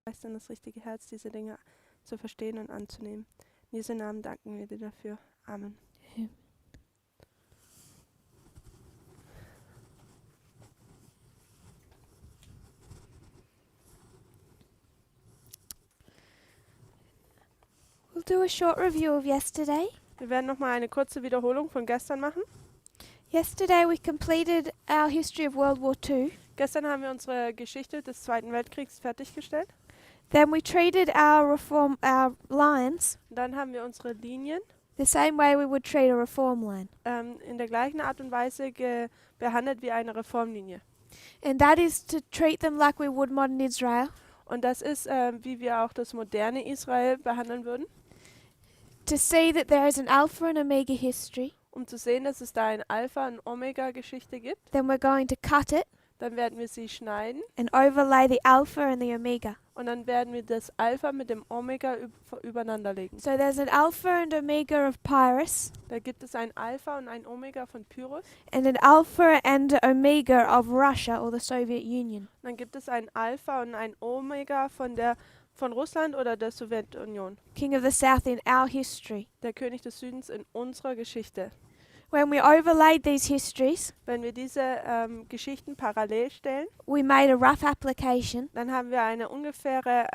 Geist in das richtige Herz, diese Dinge zu verstehen und anzunehmen. In Jesu Namen danken wir dir dafür. Amen. We'll do a short review of yesterday. Wir werden nochmal eine kurze Wiederholung von gestern machen. Yesterday we completed our history of World War II. Gestern haben wir unsere Geschichte des Zweiten Weltkriegs fertiggestellt. Then we treated our lines Dann haben wir unsere Linien the same way we would treat a reform line. in der gleichen Art und Weise behandelt wie eine Reformlinie. And that is to treat them like we would modern Israel. Und das ist, wie wir auch das moderne Israel behandeln würden, To see that there is an Alpha and Omega history. um zu sehen, dass es da ein Alpha- und Omega-Geschichte gibt. Then we're going to cut it Dann werden wir sie schneiden and overlay the Alpha and the Omega. und dann werden wir das Alpha mit dem Omega übereinander legen. So there's an Alpha and Omega of Pyrrhus Da gibt es ein Alpha und ein Omega von Pyrrhus. and an Alpha and Omega of Russia or the Soviet Union. Dann gibt es ein Alpha und ein Omega von Russland oder der Sowjetunion. King of the South in our history. Der König des Südens in unserer Geschichte. When we overlaid these histories, Wenn wir diese Geschichten parallel stellen, we made a rough application, dann haben wir eine ungefähre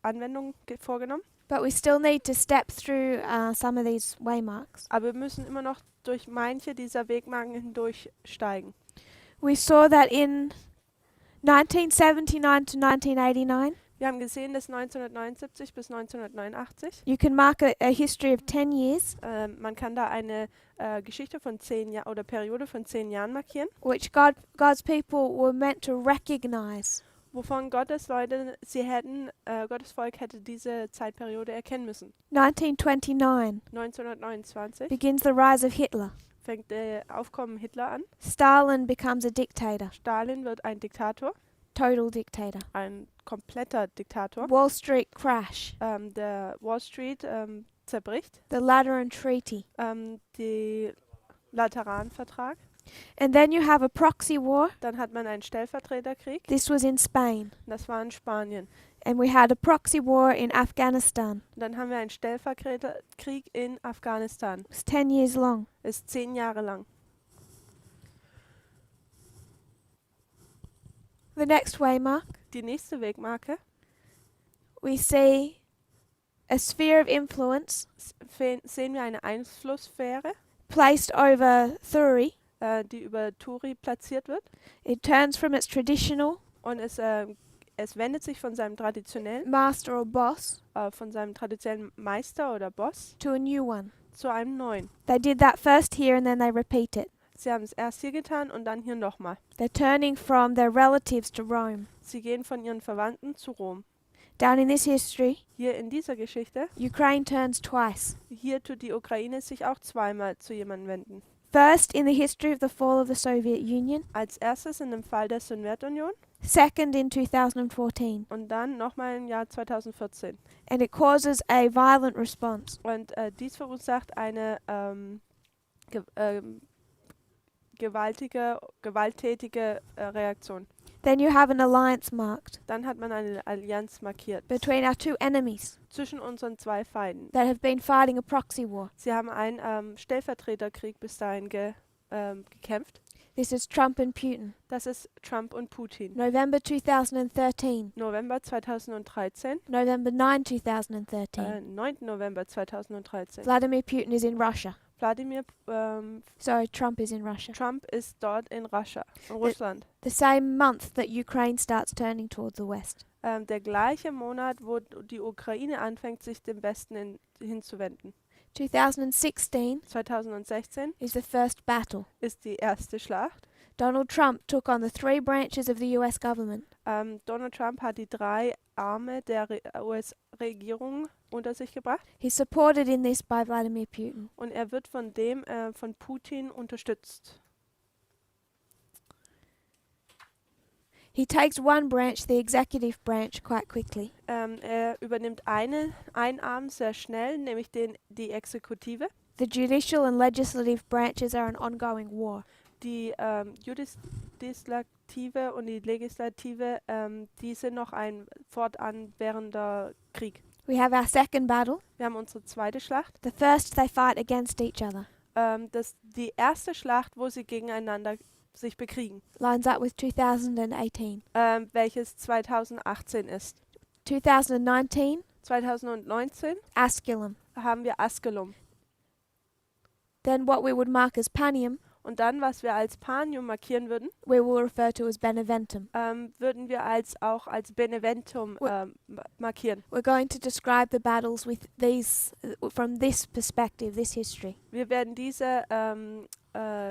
Anwendung vorgenommen. but we still need to step through some of these waymarks. Aber wir müssen immer noch durch manche dieser Wegmarken hindurchsteigen. We saw that in 1979 to 1989, Wir haben gesehen, dass 1979 bis 1989, you can mark a history of 10 years, man kann da eine Geschichte von 10 Jahren oder Periode von 10 Jahren markieren, which God's people were meant to recognize. wovon Gottes Volk hätte diese Zeitperiode erkennen müssen. 1929 1929 begins the rise of Hitler. fängt der Aufkommen Hitler an. Stalin becomes a dictator, Stalin wird ein Diktator, total dictator. ein kompletter Diktator. Wall Street crash, Der Wall Street zerbricht. the Lateran Treaty. Die Lateranvertrag. And then you have a proxy war. Dann hat man einen Stellvertreterkrieg. This was in Spain. Das war in Spanien. And we had a proxy war in Afghanistan. Und dann haben wir einen Stellvertreterkrieg in Afghanistan. It was 10 years long. Ist 10 Jahre lang. The next waymark, Die nächste Wegmarke we see a sphere of influence sehen wir eine Einflusssphäre, placed over Thuri. die über Turi platziert wird. It turns from its traditional Und es wendet sich von seinem traditionellen master or boss Meister oder Boss to a new one. zu einem neuen. They did that first here and then they repeat it. Sie haben es erst hier getan und dann hier nochmal. They're turning from their relatives to Rome. Sie gehen von ihren Verwandten zu Rom. Down in this history, Hier in dieser Geschichte, Ukraine turns twice. hier tut die Ukraine sich auch zweimal zu jemandem wenden. First, in the history of the fall of the Soviet Union. Als erstes in dem Fall der Sowjetunion Second, in 2014. und dann nochmal im Jahr 2014. And it causes a violent response. Und dies verursacht eine gewalttätige Reaktion. Then you have an alliance marked Dann hat man eine Allianz markiert between our two enemies zwischen unseren zwei Feinden. that have been fighting a proxy war. Sie haben einen Stellvertreterkrieg bis dahin gekämpft. This is Trump and Putin. Das ist Trump und Putin. November 2013. November 2013, November 9, 2013. 9. November 2013. Vladimir Putin is in Russia. Sorry, Trump is in Russia. Trump ist dort in Russland. The same month that Ukraine starts turning towards the West. Der gleiche Monat, wo die Ukraine anfängt, sich dem Westen hinzuwenden. 2016 2016 is the first battle. ist die erste Schlacht. Donald Trump took on the three branches of the US government. Donald Trump hat die 3 Arme der US-Regierung unter sich gebracht He's supported in this by Vladimir Putin. und er wird von Putin unterstützt. He takes one branch, the executive branch, quite quickly. Er übernimmt einen Arm sehr schnell, nämlich die Exekutive. The judicial and legislative branches are an ongoing war. die Judislative und die Legislative, die sind noch ein fortwährender Krieg. We have our second battle. Wir haben unsere zweite Schlacht. The first, they fight against each other. Die erste Schlacht, wo sie gegeneinander sich bekriegen, Lines up with 2018. welches 2018 ist. 2019, 2019 Asculum. haben wir Askelum. Then what we would mark as Panium, Und dann, was wir als Panium markieren würden, we will refer to as Beneventum. würden wir auch als Beneventum markieren. We're going to describe the battles with these, from this perspective, this history. Wir werden diese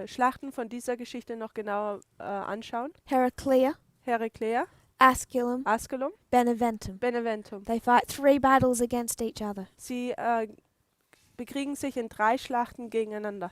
Schlachten von dieser Geschichte noch genauer anschauen. Heraclea, Heraklea, Asculum, Askelum, Beneventum. Beneventum. They fight 3 battles against each other. Sie bekriegen sich in 3 Schlachten gegeneinander.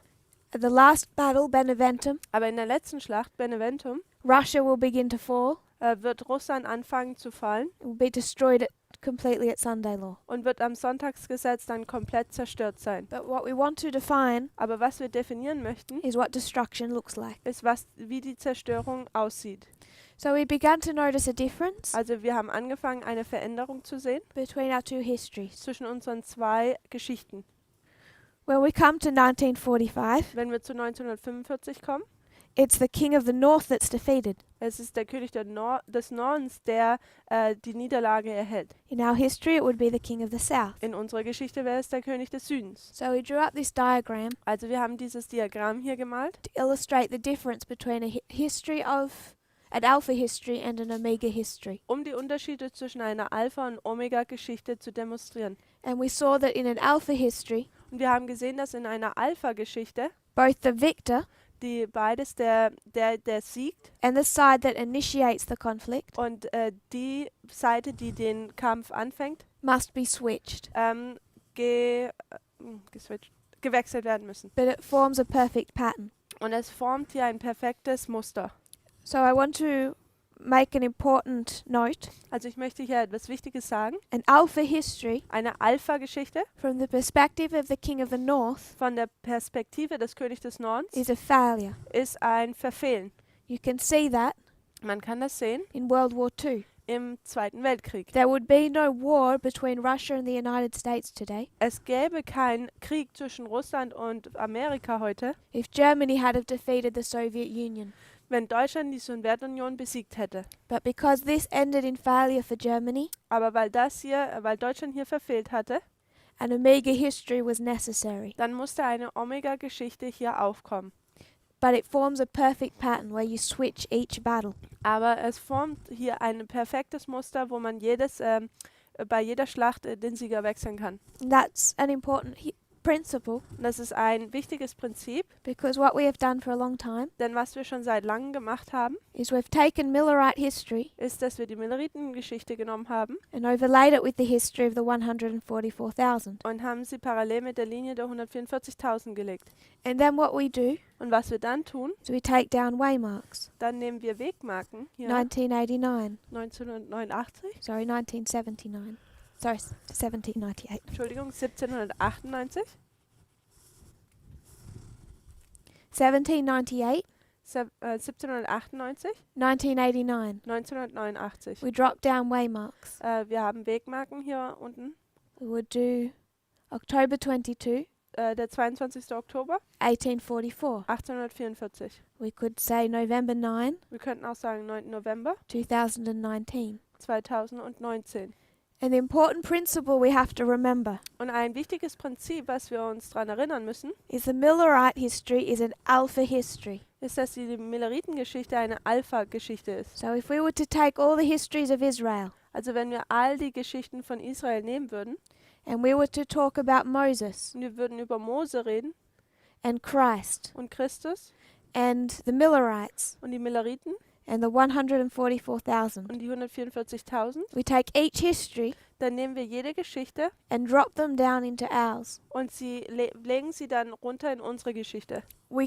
At the last battle, Beneventum, Aber in der letzten Schlacht, Beneventum, Russia will begin to fall. wird Russland anfangen zu fallen It will be destroyed completely at Sunday law. und wird am Sonntagsgesetz dann komplett zerstört sein. But what we want to define Aber was wir definieren möchten, is what destruction looks like. ist, wie die Zerstörung aussieht. So we began to notice a difference Also wir haben angefangen, eine Veränderung zu sehen between our 2 histories. zwischen unseren 2 Geschichten. When we come to 1945, Wenn wir zu 1945 kommen, it's the king of the north that's defeated. es ist der König des Nordens, der die Niederlage erhält. In our history, it would be the king of the south. In unserer Geschichte wäre es der König des Südens. So we drew up this diagram Also wir haben dieses Diagramm hier gemalt, to illustrate the difference between an alpha history and an omega history. um die Unterschiede zwischen einer Alpha- und Omega-Geschichte zu demonstrieren. And we saw that in an alpha history, Und wir haben gesehen, dass in einer Alpha-Geschichte both the victor die beides der siegt and the side that initiates the conflict und die Seite, die den Kampf anfängt, must be switched. Gewechselt werden müssen. But it forms a perfect pattern. Und es formt hier ein perfektes Muster. So I want to make an important note. Also ich möchte hier etwas Wichtiges sagen. An alpha history, Eine Alpha-Geschichte from the perspective of the king of the north, von der Perspektive des Königs des Nordens is a failure. ist ein Verfehlen. You can see that Man kann das sehen in World War II. im Zweiten Weltkrieg. There would be no war between Russia and the United States today Es gäbe keinen Krieg zwischen Russland und Amerika heute, if Germany had have defeated the Soviet Union. wenn Deutschland die Sowjetunion besiegt hätte. But because this ended in failure for Germany, Aber weil Deutschland hier verfehlt hatte, an omega history was necessary. dann musste eine Omega-Geschichte hier aufkommen. But it forms a perfect pattern where you switch each battle. Aber es formt hier ein perfektes Muster, wo man bei jeder Schlacht den Sieger wechseln kann. And that's an important principle Und das ist ein wichtiges Prinzip, because what we have done for a long time denn was wir schon seit langem gemacht haben, is we've taken Millerite history ist, dass wir die Milleriten-Geschichte genommen haben and overlaid it with the history of the 144,000. und haben sie parallel mit der Linie der 144.000 gelegt. And then what we do Und was wir dann tun, is we take down waymarks. dann nehmen wir Wegmarken, hier 1989. 1989, Sorry, 1979. Sorry, 1798. Entschuldigung, 1798, 1798, 1798, 1989. 1989. We drop down waymarks. Wir haben Wegmarken hier unten. We would do October 22, Der 22. Oktober 1844. 1844. We could say November 9, Wir könnten auch sagen 9. November 2019. 2019. An important principle we have to remember Und ein wichtiges Prinzip, was wir uns daran erinnern müssen, is the Millerite history is an alpha history. ist, dass die Milleritengeschichte eine Alpha-Geschichte ist. So if we were to take all the histories of Israel Also wenn wir all die Geschichten von Israel nehmen würden and we were to talk about Moses und wir würden über Mose reden and Christ und Christus and the Millerites und die Milleriten and the 144,000, und die 144.000, we take each history dann nehmen wir jede Geschichte and drop them down into ours. und legen sie dann runter in unsere Geschichte. We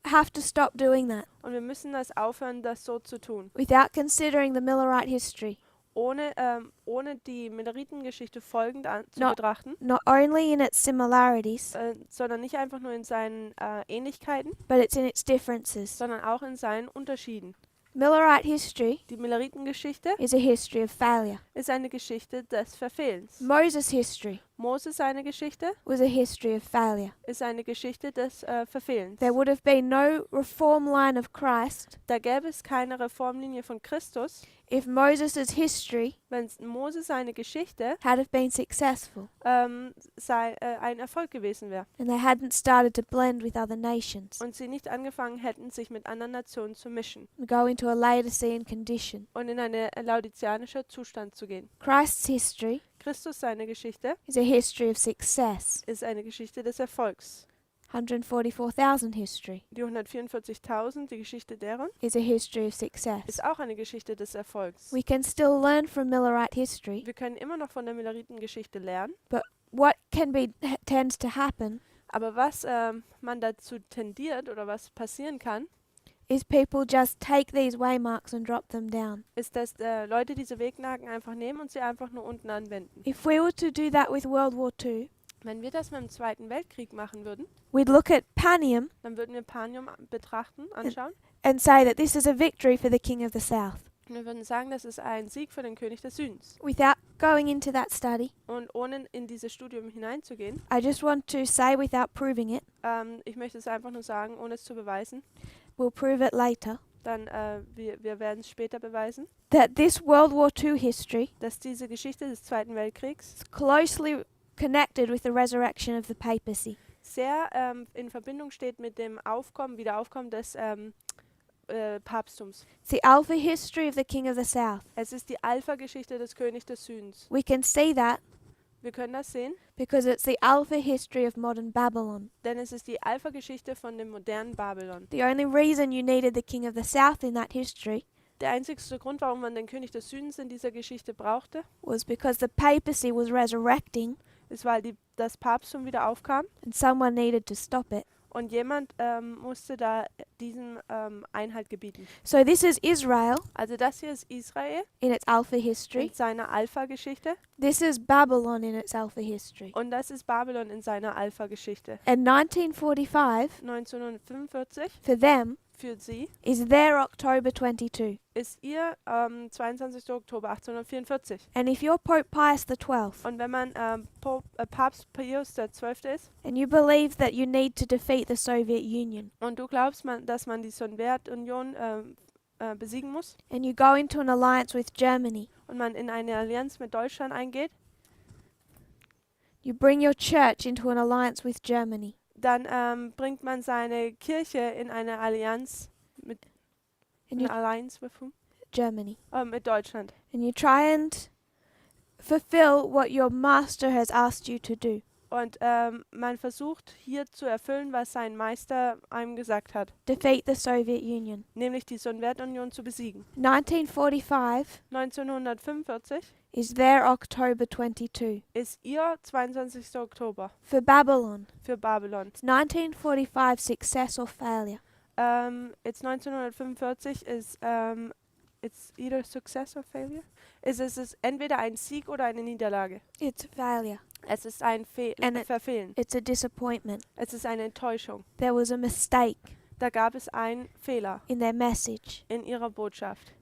have to stop doing that Und wir müssen das aufhören, das so zu tun. without considering the Millerite history. ohne die Milleritengeschichte folgend zu No. betrachten, not only in its similarities, sondern nicht einfach nur in seinen Ähnlichkeiten, but it's in its differences. sondern auch in seinen Unterschieden. Millerite history Die Milleritengeschichte is a history of failure. ist eine Geschichte des Verfehlens. Moses' history Moses seine Geschichte was a history of failure. ist eine Geschichte des Verfehlens. There would have been no reform line of Christ Da gäbe es keine Reformlinie von Christus, if Moses' history wenn Moses seine Geschichte had have been successful ein Erfolg gewesen wäre and they hadn't started to blend with other nations und sie nicht angefangen hätten, sich mit anderen Nationen zu mischen and go into a Laodicean condition. und in einen laodizianischen Zustand zu gehen. Christ's history Christus seine Geschichte is a history of success. ist eine Geschichte des Erfolgs. 144,000 history Die 144.000, die Geschichte deren, is a history of success. ist auch eine Geschichte des Erfolgs. We can still learn from Millerite history, Wir können immer noch von der Milleritengeschichte lernen, what tends to happen aber was man dazu tendiert oder was passieren kann, is people just take these waymarks and drop them down. ist, dass Leute diese Wegnagen einfach nehmen und sie einfach nur unten anwenden. If we were to do that with World War II, Wenn wir das mit dem Zweiten Weltkrieg machen würden, we'd look at Panium dann würden wir Panium betrachten, anschauen and say that this is a victory for the King of the South. und wir würden sagen, das ist ein Sieg für den König des Südens. Without going into that study, Und ohne in dieses Studium hineinzugehen, I just want to say without proving it, ich möchte es einfach nur sagen, ohne es zu beweisen, we'll prove it later, dann wir werden es später beweisen, that this World War II history dass diese Geschichte des Zweiten Weltkriegs is closely connected with the resurrection of the papacy. sehr in Verbindung steht mit dem Wiederaufkommen des Papsttums. It's the Alpha history of the King of the South. Es ist die Alpha-Geschichte des Königs des Südens. We can see that Wir können das sehen, because it's the Alpha history of modern Babylon. denn es ist die Alpha-Geschichte von dem modernen Babylon. The only reason you needed the King of the South in that history Der einzigste Grund, warum man den König des Südens in dieser Geschichte brauchte, was because the papacy was resurrecting ist, weil das Papsttum wieder aufkam and someone needed to stop it. und jemand musste da diesem Einhalt gebieten. So this is Israel Also das hier ist Israel in its Alpha history. in seiner Alpha-Geschichte This is Babylon in its Alpha history. und das ist Babylon in seiner Alpha-Geschichte. And 1945, 1945 for them, für sie is their October 22. ist ihr 22. Oktober 1844. And if you're Pope Pius XII Und wenn man Papst Pius XII. Ist and you believe that you need to defeat the Soviet Union und du glaubst, dass man die Sowjetunion besiegen muss and you go into an alliance with Germany, und man in eine Allianz mit Deutschland eingeht, you bring your church into an alliance with Germany. dann bringt man seine Kirche in eine Allianz mit And you, with whom? Germany. Mit Deutschland. And you try and fulfill what your master has asked you to do. Und man versucht hier zu erfüllen, was sein Meister einem gesagt hat, Defeat the Soviet Union. nämlich die Sowjetunion zu besiegen. 1945 1945 is their October 22. ist ihr 22. Oktober For Babylon, für Babylon. it's 1945 success or failure. It's 1945 ist it's either success or failure. Es ist entweder ein Sieg oder eine Niederlage. It's failure. Es ist ein Verfehlen. It's a disappointment. Es ist eine Enttäuschung. There was a mistake Da gab es einen Fehler in their message. in ihrer Botschaft.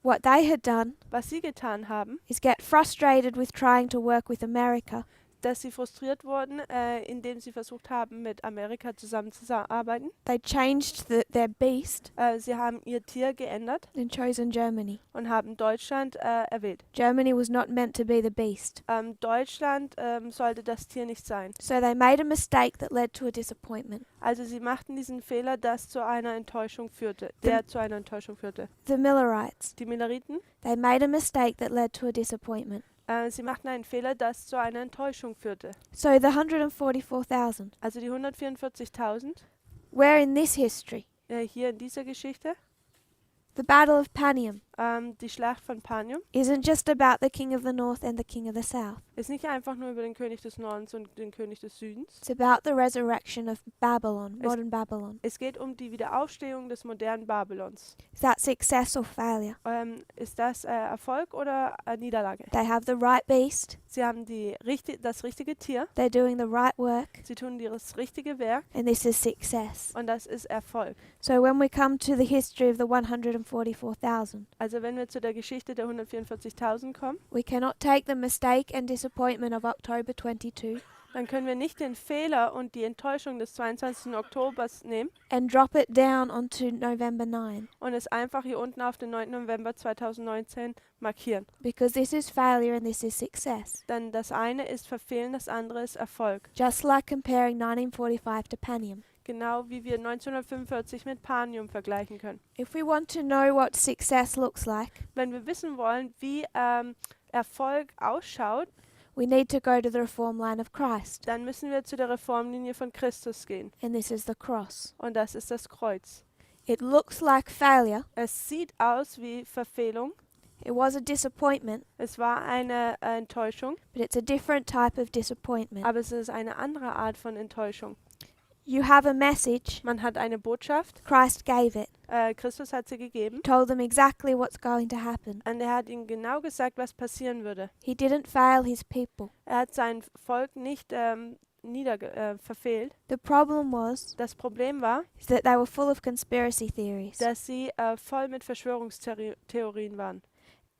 What they had done Was sie getan haben, is get frustrated with trying to work with America dass sie frustriert wurden, indem sie versucht haben, mit Amerika zusammenzuarbeiten. They changed their beast Sie haben ihr Tier geändert and chosen Germany. und haben Deutschland erwählt. Germany was not meant to be the beast. Deutschland sollte das Tier nicht sein. So they made a mistake that led to a disappointment. Also sie machten diesen Fehler, das zu einer Enttäuschung führte, zu einer Enttäuschung führte. The Millerites, Die Milleriten, they made a mistake that led to a disappointment. sie machten einen Fehler, das zu einer Enttäuschung führte. So the 144,000, Also die 144.000 where in this history, hier in dieser Geschichte, the Battle of Panium die Schlacht von Panium, isn't just about the King of the North and the King of the South. Ist nicht einfach nur über den König des Nordens und den König des Südens. It's about the resurrection of Babylon, Es- modern Babylon. Es geht um die Wiederaufstehung des modernen Babylons. Is that success or failure? Ist das Erfolg oder Niederlage? They have the right beast, Sie haben das richtige Tier, they're doing the right work, sie tun das richtige Werk and this is success. und das ist Erfolg. So when we come to the history of the 144,000, Also wenn wir zu der Geschichte der 144.000 kommen, we cannot take the mistake and disappointment of October 22 dann können wir nicht den Fehler und die Enttäuschung des 22. Oktobers nehmen and drop it down onto November 9, und es einfach hier unten auf den 9. November 2019 markieren. because this is failure and this is success. Denn das eine ist Verfehlen, das andere ist Erfolg. Just like comparing 1945 to Panium. Genau wie wir 1945 mit Panium vergleichen können. If we want to know what success looks like, Wenn wir wissen wollen, wie Erfolg ausschaut, we need to go to the reform line of Christ, dann müssen wir zu der Reformlinie von Christus gehen. and this is the cross. Und das ist das Kreuz. It looks like failure. Es sieht aus wie Verfehlung. It was a disappointment, Es war eine Enttäuschung, but it's a different type of disappointment. aber es ist eine andere Art von Enttäuschung. You have a message, Man hat eine Botschaft, Christ gave it, Christus hat sie gegeben told them exactly what's going to happen. und er hat ihnen genau gesagt, was passieren würde. He didn't fail his people. Er hat sein Volk nicht verfehlt. The problem was Das Problem war, is that they were full of conspiracy theories dass sie voll mit Verschwörungstheorien waren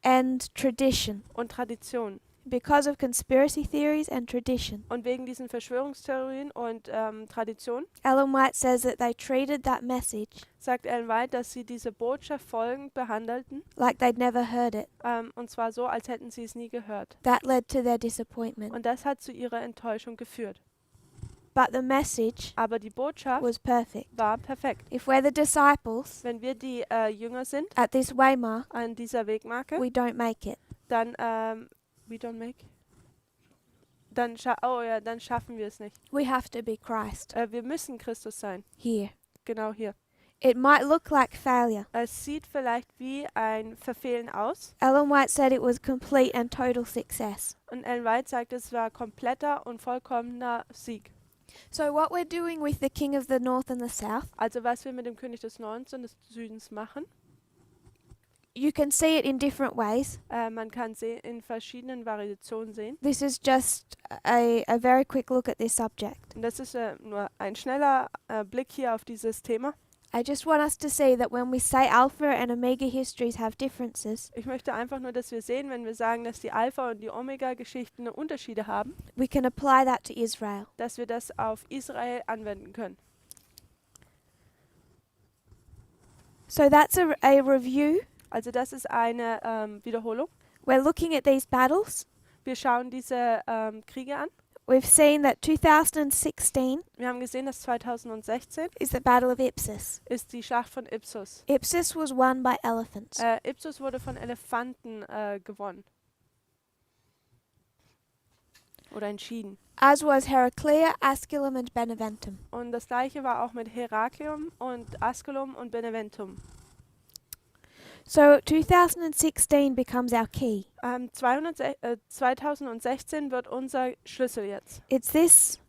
and tradition. und Traditionen. Because of conspiracy theories and tradition, Und wegen diesen Verschwörungstheorien und Traditionen Ellen White says that they treated that message sagt Ellen White, dass sie diese Botschaft folgend behandelten, like they'd never heard it. und zwar so, als hätten sie es nie gehört. That led to their disappointment. Und das hat zu ihrer Enttäuschung geführt. But the message Aber die Botschaft was perfect. war perfekt. If we're the disciples Wenn wir die Jünger sind at this waymark, an dieser Wegmarke, we don't make it. dann we don't make. Dann dann schaffen wir es nicht. We have to be Christ Wir müssen Christus sein. here. Genau hier. It might look like failure. Es sieht vielleicht wie ein Verfehlen aus. Ellen White said it was complete and total success. Und Ellen White sagt, es war kompletter und vollkommener Sieg. So what we're doing with the King of the North and the South, Also was wir mit dem König des Nordens und des Südens machen, you can see it in different ways. man kann in verschiedenen Variationen sehen. This is just a very quick look at this subject. Und das ist nur ein schneller Blick hier auf dieses Thema. I just want us to see that when we say Alpha and Omega histories have differences, Ich möchte einfach nur, dass wir sehen, wenn wir sagen, dass die Alpha- und die Omega-Geschichten Unterschiede haben, we can apply that to Israel. dass wir das auf Israel anwenden können. So that's a review. Also das ist eine Wiederholung. We're looking at these battles. Wir schauen diese Kriege an. We've seen that 2016 Wir haben gesehen, dass 2016 is the Battle of Ipsus. ist die Schlacht von Ipsus. Ipsus was won by elephants. Ipsus wurde von Elefanten gewonnen. Oder entschieden. As was Heraclea, Asculum and Beneventum. Und das gleiche war auch mit Heraklion und Asculum und Beneventum. So 2016 becomes our key. 2016 wird unser Schlüssel jetzt. It's this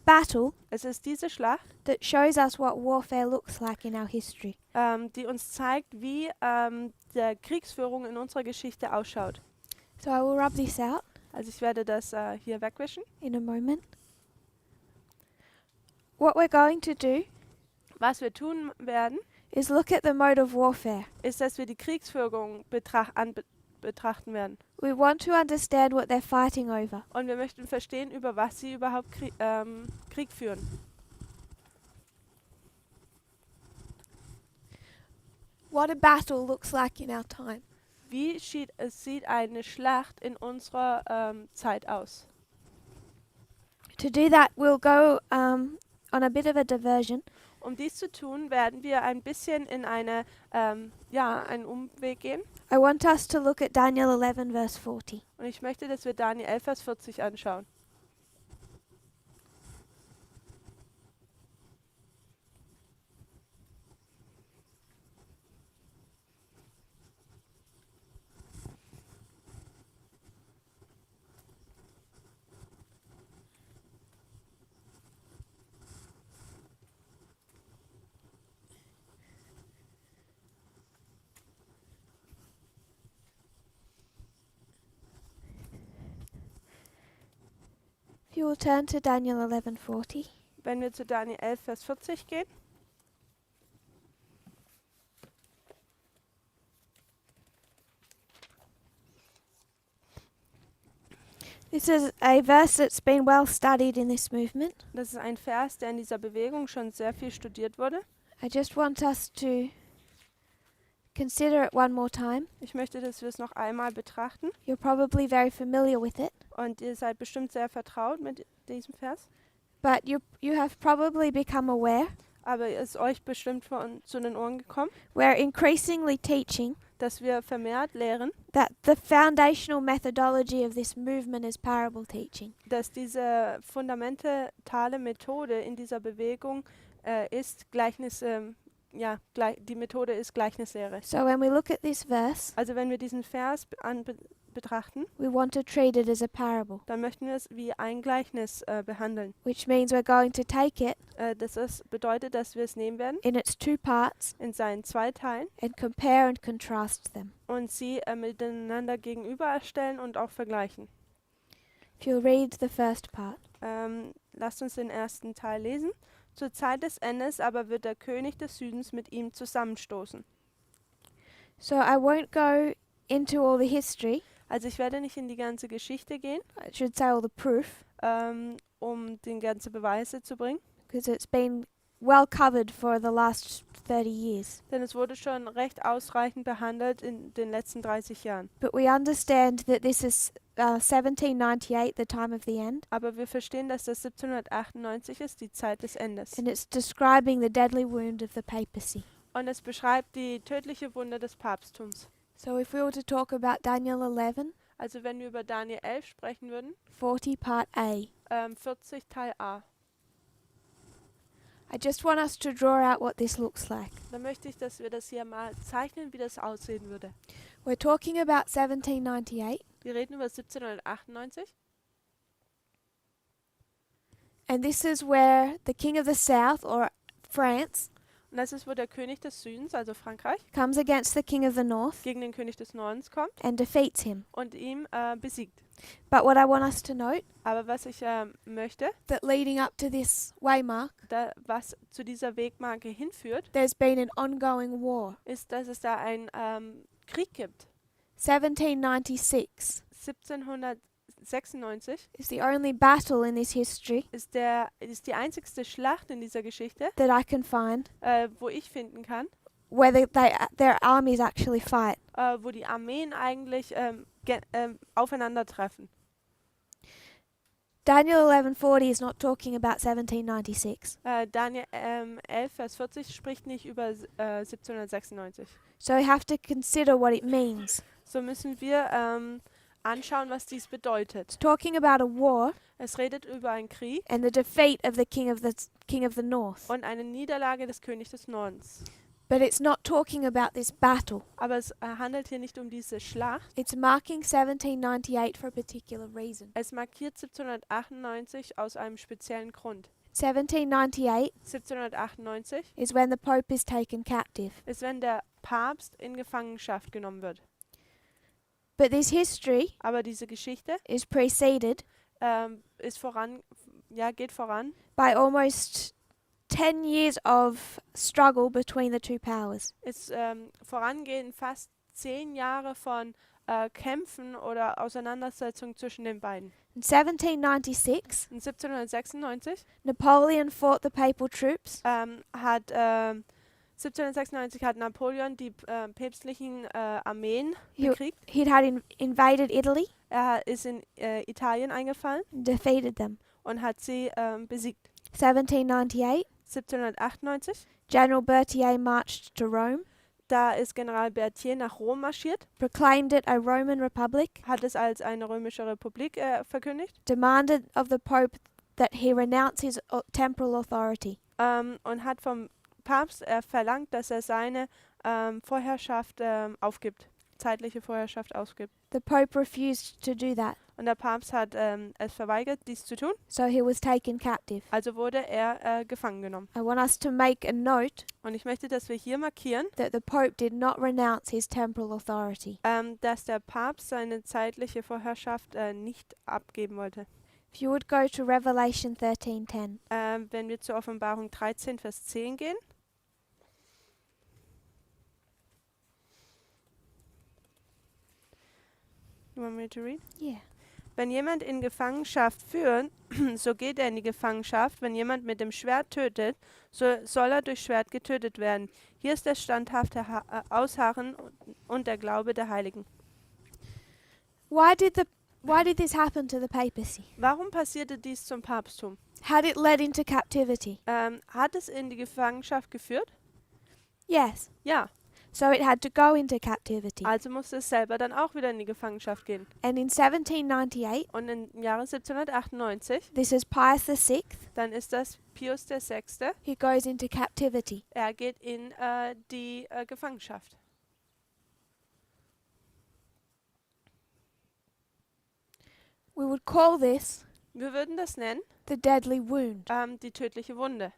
battle Es ist diese Schlacht, that shows us what warfare looks like in our history. die uns zeigt, wie der Kriegsführung in unserer Geschichte ausschaut. So I will rub this out Also ich werde das hier wegwischen. in a moment. What we're going to do Was wir tun werden, is look at the mode of warfare. ist, dass wir die Kriegsführung betrachten werden. We want to understand what they're fighting over. Und wir möchten verstehen, über was sie überhaupt Krieg führen. What a battle looks like in our time. Wie sieht eine Schlacht in unserer Zeit aus? To do that, we'll go on a bit of a diversion. Um dies zu tun, werden wir ein bisschen in einen Umweg gehen. I want us to look at Daniel 11 verse 40. Und ich möchte, dass wir Daniel 11, Vers 40 anschauen. you will turn to Daniel 11:40. Wenn wir zu Daniel 11, Vers 40 gehen. This is a verse that's been well studied in this movement. Das ist ein Vers, der in dieser Bewegung schon sehr viel studiert wurde. I just want us to consider it one more time. Ich möchte, dass wir es noch einmal betrachten. You're probably very familiar with it, Und ihr seid bestimmt sehr vertraut mit diesem Vers. but you have probably become aware Aber ist euch bestimmt zu den Ohren gekommen, we're increasingly teaching dass wir vermehrt lehren, that the foundational methodology of this movement is parable teaching. dass diese fundamentale Methode in dieser Bewegung ist die Methode ist Gleichnislehre. So when we look at this verse, Also wenn wir diesen Vers betrachten, we want to treat it as a parable, dann möchten wir es wie ein Gleichnis behandeln. which means we're going to take it Bedeutet, dass wir es nehmen werden in its two parts in seinen zwei Teilen and compare and contrast them. und sie miteinander gegenüberstellen und auch vergleichen. If you'll read the first part. Lasst uns den ersten Teil lesen. Zur Zeit des Endes aber wird der König des Südens mit ihm zusammenstoßen. So I won't go into all the history, Also ich werde nicht in die ganze Geschichte gehen, I should say all the proof, um die ganze Beweise zu bringen, because it's been well covered for the last 30 years. denn es wurde schon recht ausreichend behandelt in den letzten 30 Jahren. But we understand that this is 1798, the time of the end, Aber wir verstehen, dass das 1798 ist, die Zeit des Endes. and it's describing the deadly wound of the papacy. Und es beschreibt die tödliche Wunde des Papsttums. So if we were to talk about Daniel 11, Also wenn wir über Daniel 11 sprechen würden, 40 part A, 40 Teil A, I just want us to draw out what this looks like. dann möchte ich, dass wir das hier mal zeichnen, wie das aussehen würde. We're talking about 1798, Wir reden über 1798 and this is where the king of the south, or France, und das ist, wo der König des Südens, also Frankreich, comes against the king of the north gegen den König des Nordens kommt and defeats him. und ihn besiegt. But what I want us to note, Aber was ich möchte, that leading up to this waymark, was zu dieser Wegmarke hinführt, there's been an ongoing war. ist, dass es da einen Krieg gibt. 1796 1796 is the only battle in this history ist die einzigste Schlacht in dieser Geschichte, that I can find wo ich finden kann, where their armies actually fight. wo die Armeen eigentlich aufeinandertreffen. Daniel 11:40 is not talking about 1796. Daniel 11, Vers 40 spricht nicht über 1796. So we have to consider what it means. So müssen wir anschauen, was dies bedeutet. It's talking about a war Es redet über einen Krieg and the defeat of the king of the north. und eine Niederlage des Königs des Nordens. But it's not talking about this battle. Aber es handelt hier nicht um diese Schlacht. It's marking 1798 for a particular reason. Es markiert 1798 aus einem speziellen Grund. 1798 1798 is when the Pope is taken captive. ist, wenn der Papst in Gefangenschaft genommen wird. But this history Aber diese Geschichte is preceded geht voran by almost 10 years of struggle between the two powers. ist vorangehen fast 10 Jahre von Kämpfen oder Auseinandersetzungen zwischen den beiden. In 1796, In 1796 Napoleon fought the papal troops 1796 hat Napoleon die päpstlichen Armeen He- bekriegt. invaded Italy Er ist in Italien eingefallen and defeated them. und hat sie besiegt. 1798, 1798, General Berthier marched to Rome, da ist General Berthier nach Rom marschiert, proclaimed it a Roman republic, hat es als eine römische Republik verkündigt demanded of the Pope that he renounce his temporal authority. und hat vom Papst verlangt, dass er seine Vorherrschaft aufgibt, zeitliche Vorherrschaft aufgibt. The Pope refused to do that, Und der Papst hat es verweigert, dies zu tun. so he was taken captive. Also wurde er gefangen genommen. I want us to make a note Und ich möchte, dass wir hier markieren, that the Pope did not renounce his temporal authority. dass der Papst seine zeitliche Vorherrschaft nicht abgeben wollte. If you would go to Revelation 13:10. Wenn wir zur Offenbarung 13, Vers 10 gehen. You want me to read? Yeah. Wenn jemand in Gefangenschaft führt, so geht er in die Gefangenschaft. Wenn jemand mit dem Schwert tötet, so soll er durch Schwert getötet werden. Hier ist das standhafte Ausharren und der Glaube der Heiligen. Why did this happen to the papacy? Warum passierte dies zum Papsttum? Had it led into captivity? Hat es in die Gefangenschaft geführt? Yes. Ja. So it had to go into captivity. Also musste es selber dann auch wieder in die Gefangenschaft gehen. And in 1798, Und im Jahre 1798, this is Pius VI, dann ist das Pius VI. who goes into captivity. Er geht in die Gefangenschaft. We would call this Wir würden das nennen, the deadly wound. die tödliche Wunde.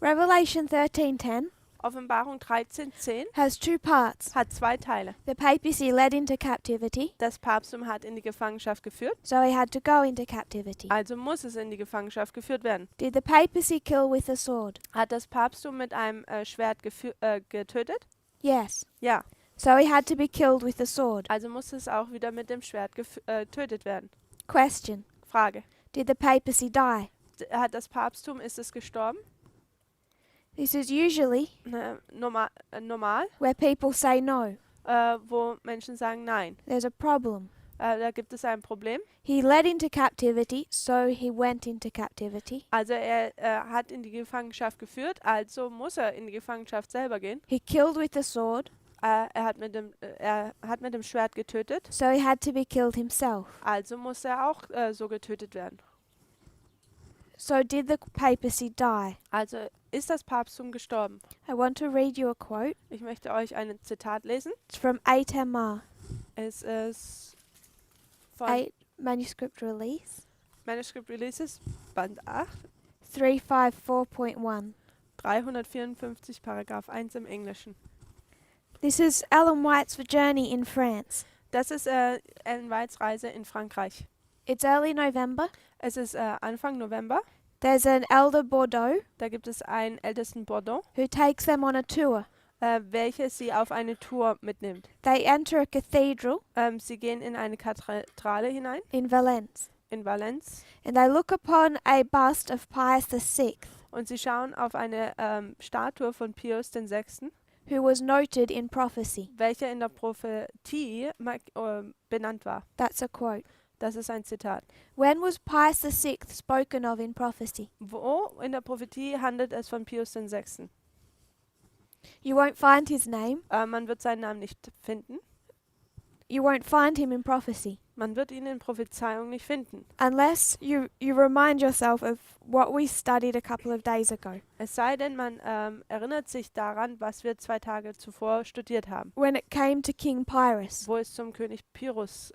Revelation 13:10 Offenbarung 13,10 has two parts. hat zwei Teile. The papacy led into captivity, Das Papsttum hat in die Gefangenschaft geführt, so he had to go into captivity. also muss es in die Gefangenschaft geführt werden. Did the papacy kill with a sword? Hat das Papsttum mit einem Schwert getötet? Yes. Ja, So he had to be killed with a sword. also muss es auch wieder mit dem Schwert getötet werden. Question. Frage. Did the papacy die? Hat das Papsttum, ist es gestorben? This is usually Normal, where people say no. wo Menschen sagen nein. There's a problem. Da gibt es ein Problem. He led into captivity, so he went into captivity. Also er hat in die Gefangenschaft geführt, also muss er in die Gefangenschaft selber gehen. He killed with a sword, Er hat mit dem Schwert getötet, so he had to be killed himself. also muss er auch so getötet werden. So did the papacy die? Also ist das Papsttum gestorben? I want to read you a quote. Ich möchte euch ein Zitat lesen. It's from 8MR, Es ist von 8 Manuscript Release, Manuscript Releases, Band 8, 354.1. 354, Paragraph 1 im Englischen. This is Ellen White's journey in France. Das ist Ellen Whites Reise in Frankreich. It's early November. Es ist Anfang November. There's an elder Bordeaux Da gibt es einen ältesten Bordeaux, who takes them on a tour. welches sie auf eine Tour mitnimmt. They enter a cathedral Sie gehen in eine Kathedrale hinein, in Valence, in Valenz, and they look upon a bust of Pius VI, und sie schauen auf eine Statue von Pius VI., who was noted in prophecy. welcher in der Prophetie benannt war. That's a quote. Das ist ein Zitat. When was Pius VI spoken of in prophecy? Wo in der Prophetie handelt es von Pius VI.? You won't find his name. Man wird seinen Namen nicht finden. You won't find him in prophecy. Man wird ihn in Prophezeiung nicht finden. Unless you remind yourself of what we studied a couple of days ago. Es sei denn, man erinnert sich daran, was wir 2 Tage zuvor studiert haben, When it came to King Pyrrhus. wo es zum König Pyrrhus,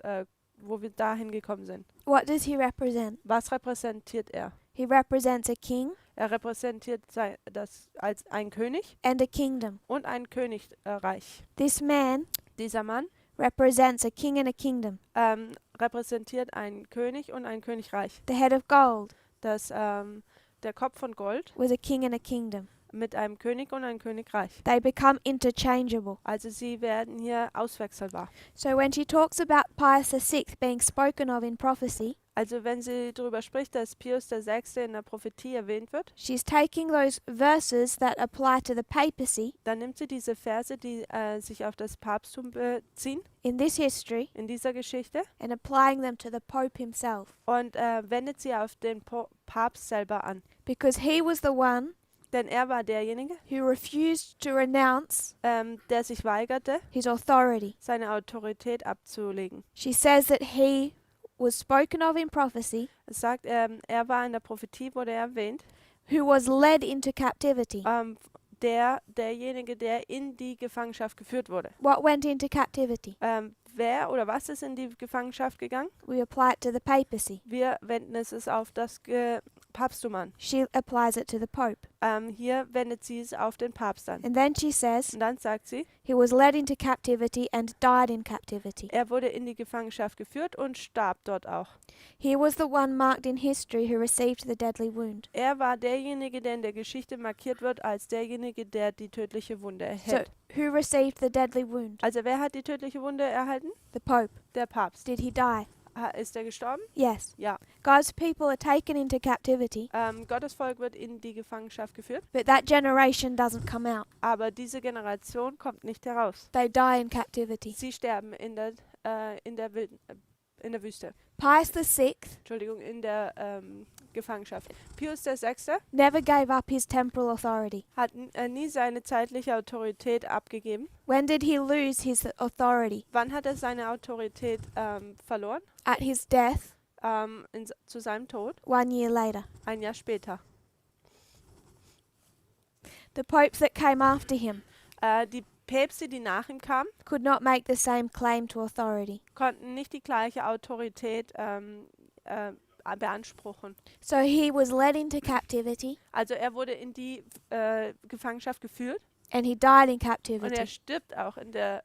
wo wir dahin gekommen sind. What does he represent? Was repräsentiert er? He represents a king Er repräsentiert das als ein König and a kingdom. und ein Königreich. This man Dieser Mann represents a king and a kingdom. repräsentiert einen König und ein Königreich. The head of gold Der Kopf von Gold was a king and a kingdom. mit einem König und einem Königreich. They become interchangeable. Also sie werden hier auswechselbar. So when she talks about Pius VI being spoken of in prophecy, Also wenn sie darüber spricht, dass Pius VI. In der Prophetie erwähnt wird, she's taking those verses that apply to the papacy dann nimmt sie diese Verse, die sich auf das Papsttum beziehen, in this history in dieser Geschichte, and applying them to the Pope himself. und wendet sie auf den Papst selber an. Because he was the one Denn er war derjenige, who refused to renounce der sich weigerte, his authority. seine Autorität abzulegen. She says that he was spoken of in prophecy, Es sagt, er war in der Prophetie, wurde er erwähnt, who was led into captivity. derjenige, der in die Gefangenschaft geführt wurde. What went into captivity? Wer oder was ist in die Gefangenschaft gegangen? We apply it to the papacy. Wir wenden es auf das Papsttum an. She applies it to the Pope. Hier wendet sie es auf den Papst an. And then she says, Und dann sagt sie, he was led into captivity and died in captivity. er wurde in die Gefangenschaft geführt und starb dort auch. He was the one marked in history who received the deadly wound. Er war derjenige, der in der Geschichte markiert wird als derjenige, der die tödliche Wunde So, erhält. who received the deadly wound? Also wer hat die tödliche Wunde erhalten? The Pope. Der Papst. Did he die? Ist er gestorben? Yes. Ja. God's people are taken into captivity, Gottes Volk wird in die Gefangenschaft geführt, but that generation doesn't come out. aber diese Generation kommt nicht heraus. They die in captivity. Sie sterben in der Wüste. Pius VI Entschuldigung, in der Gefangenschaft. Pius VI. never gave up his temporal authority. Hat nie seine zeitliche Autorität abgegeben. When did he lose his authority? Wann hat er seine Autorität verloren? At his death, Zu seinem Tod, 1 year later. ein Jahr später. The popes that came after him Die Päpste, die nach ihm kamen, could not make the same claim to authority. konnten nicht die gleiche Autorität beanspruchen. So he was led into captivity Also er wurde in die Gefangenschaft geführt and he died in und er captivity stirbt auch in der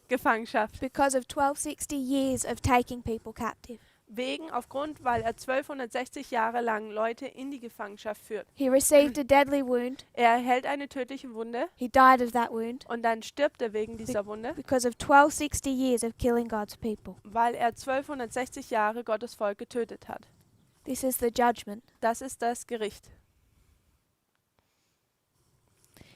Gefangenschaft. because of 1260 years of taking people captive. Weil er 1260 Jahre lang Leute in die Gefangenschaft führt. He received a deadly wound. Er erhält eine tödliche Wunde He died of that wound und dann stirbt er wegen dieser Wunde, because of 1260 years of killing God's people. weil er 1260 Jahre Gottes Volk getötet hat. This is the judgment. Das ist das Gericht.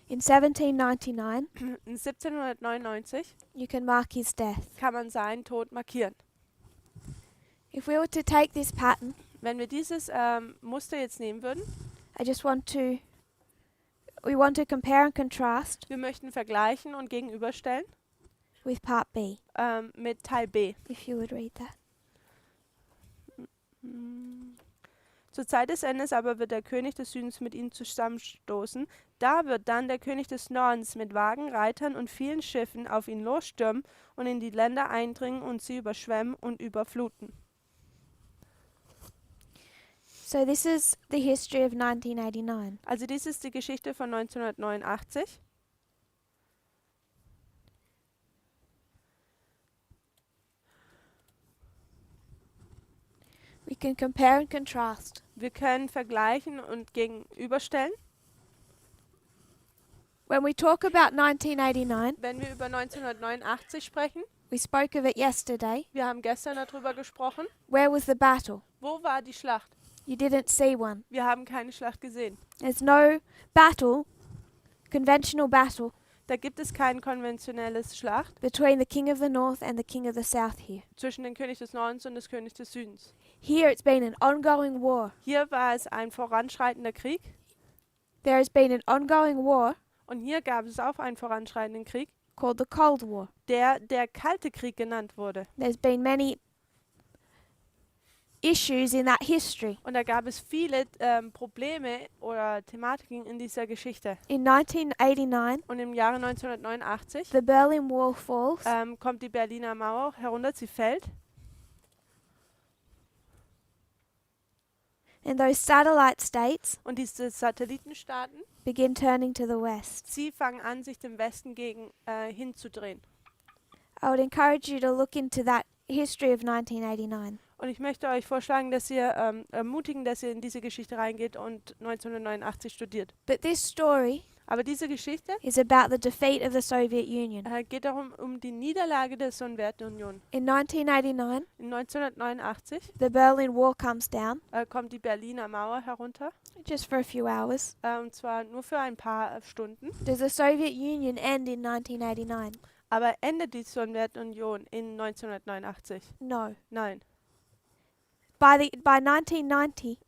In 1799, In 1799 you can mark his death. kann man seinen Tod markieren. If we were to take this pattern, Wenn wir dieses Muster jetzt nehmen würden, we want to compare and contrast wir möchten vergleichen und gegenüberstellen with part B. Mit Teil B. If you would read that. Zur Zeit des Endes aber wird der König des Südens mit ihnen zusammenstoßen. Da wird dann der König des Nordens mit Wagen, Reitern und vielen Schiffen auf ihn losstürmen und in die Länder eindringen und sie überschwemmen und überfluten. So this is the history of 1989. Also dies ist die Geschichte von 1989. We can compare and contrast. Wir können vergleichen und gegenüberstellen. When we talk about 1989, Wenn wir über 1989 sprechen, we spoke of it yesterday. wir haben gestern darüber gesprochen, Where was the battle? wo war die Schlacht? You didn't see one. Wir haben keine Schlacht gesehen. There's no battle, conventional battle, Da gibt es kein konventionelles Schlacht between the king of the north and the king of the south here. zwischen dem König des Nordens und des Königs des Südens. Here it's been an ongoing war. Hier war es ein voranschreitender Krieg There has been an ongoing war und hier gab es auch einen voranschreitenden Krieg, called the Cold War. der Kalte Krieg genannt wurde. There's been many issues in that history. Und da gab es viele Probleme oder Thematiken in dieser Geschichte. In 1989, Und im Jahre 1989 the Berlin Wall falls, kommt die Berliner Mauer herunter, sie fällt. and those satellite states Und diese Satellitenstaaten, begin turning to the west. sie fangen an, sich dem Westen hinzudrehen. I would encourage you to look into that history of 1989. Und ich möchte euch vorschlagen, dass ihr ermutigen, dass ihr in diese Geschichte reingeht und 1989 studiert. But this story Aber diese Geschichte is about the defeat of the Soviet Union. geht darum um die Niederlage der Sowjetunion. In 1989, In 1989 the Berlin Wall comes down, kommt die Berliner Mauer herunter, just for a few hours. und zwar nur für ein paar Stunden. Does the Soviet Union end in 1989? Aber endet die Sowjetunion in 1989? No. Nein. By 1990,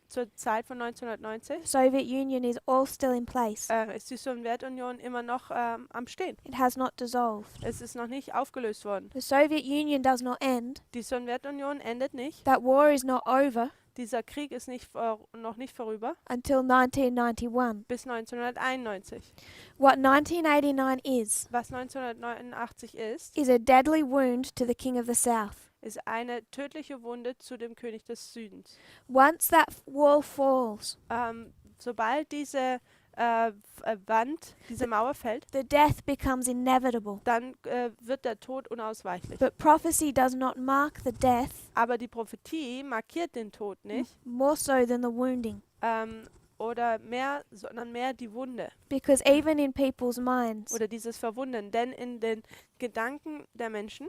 Zur Zeit von 1990 Soviet Union is all still in place. ist die Sowjetunion immer noch am Stehen. It has not dissolved. Es ist noch nicht aufgelöst worden. The Soviet Union does not end. Die Sowjetunion endet nicht. That war is not over Dieser Krieg ist noch nicht vorüber until 1991. bis 1991. What 1989 Was 1989 ist a deadly wound to the king of the south. ist eine tödliche Wunde zu dem König des Südens. Once that wall falls, Sobald diese Wand, diese Mauer fällt, the death becomes inevitable. dann wird der Tod unausweichlich. But prophecy does not mark the death Aber die Prophetie markiert den Tod nicht, more so than the wounding. sondern mehr die Wunde Because even in people's minds, oder dieses Verwunden. Denn in den Gedanken der Menschen,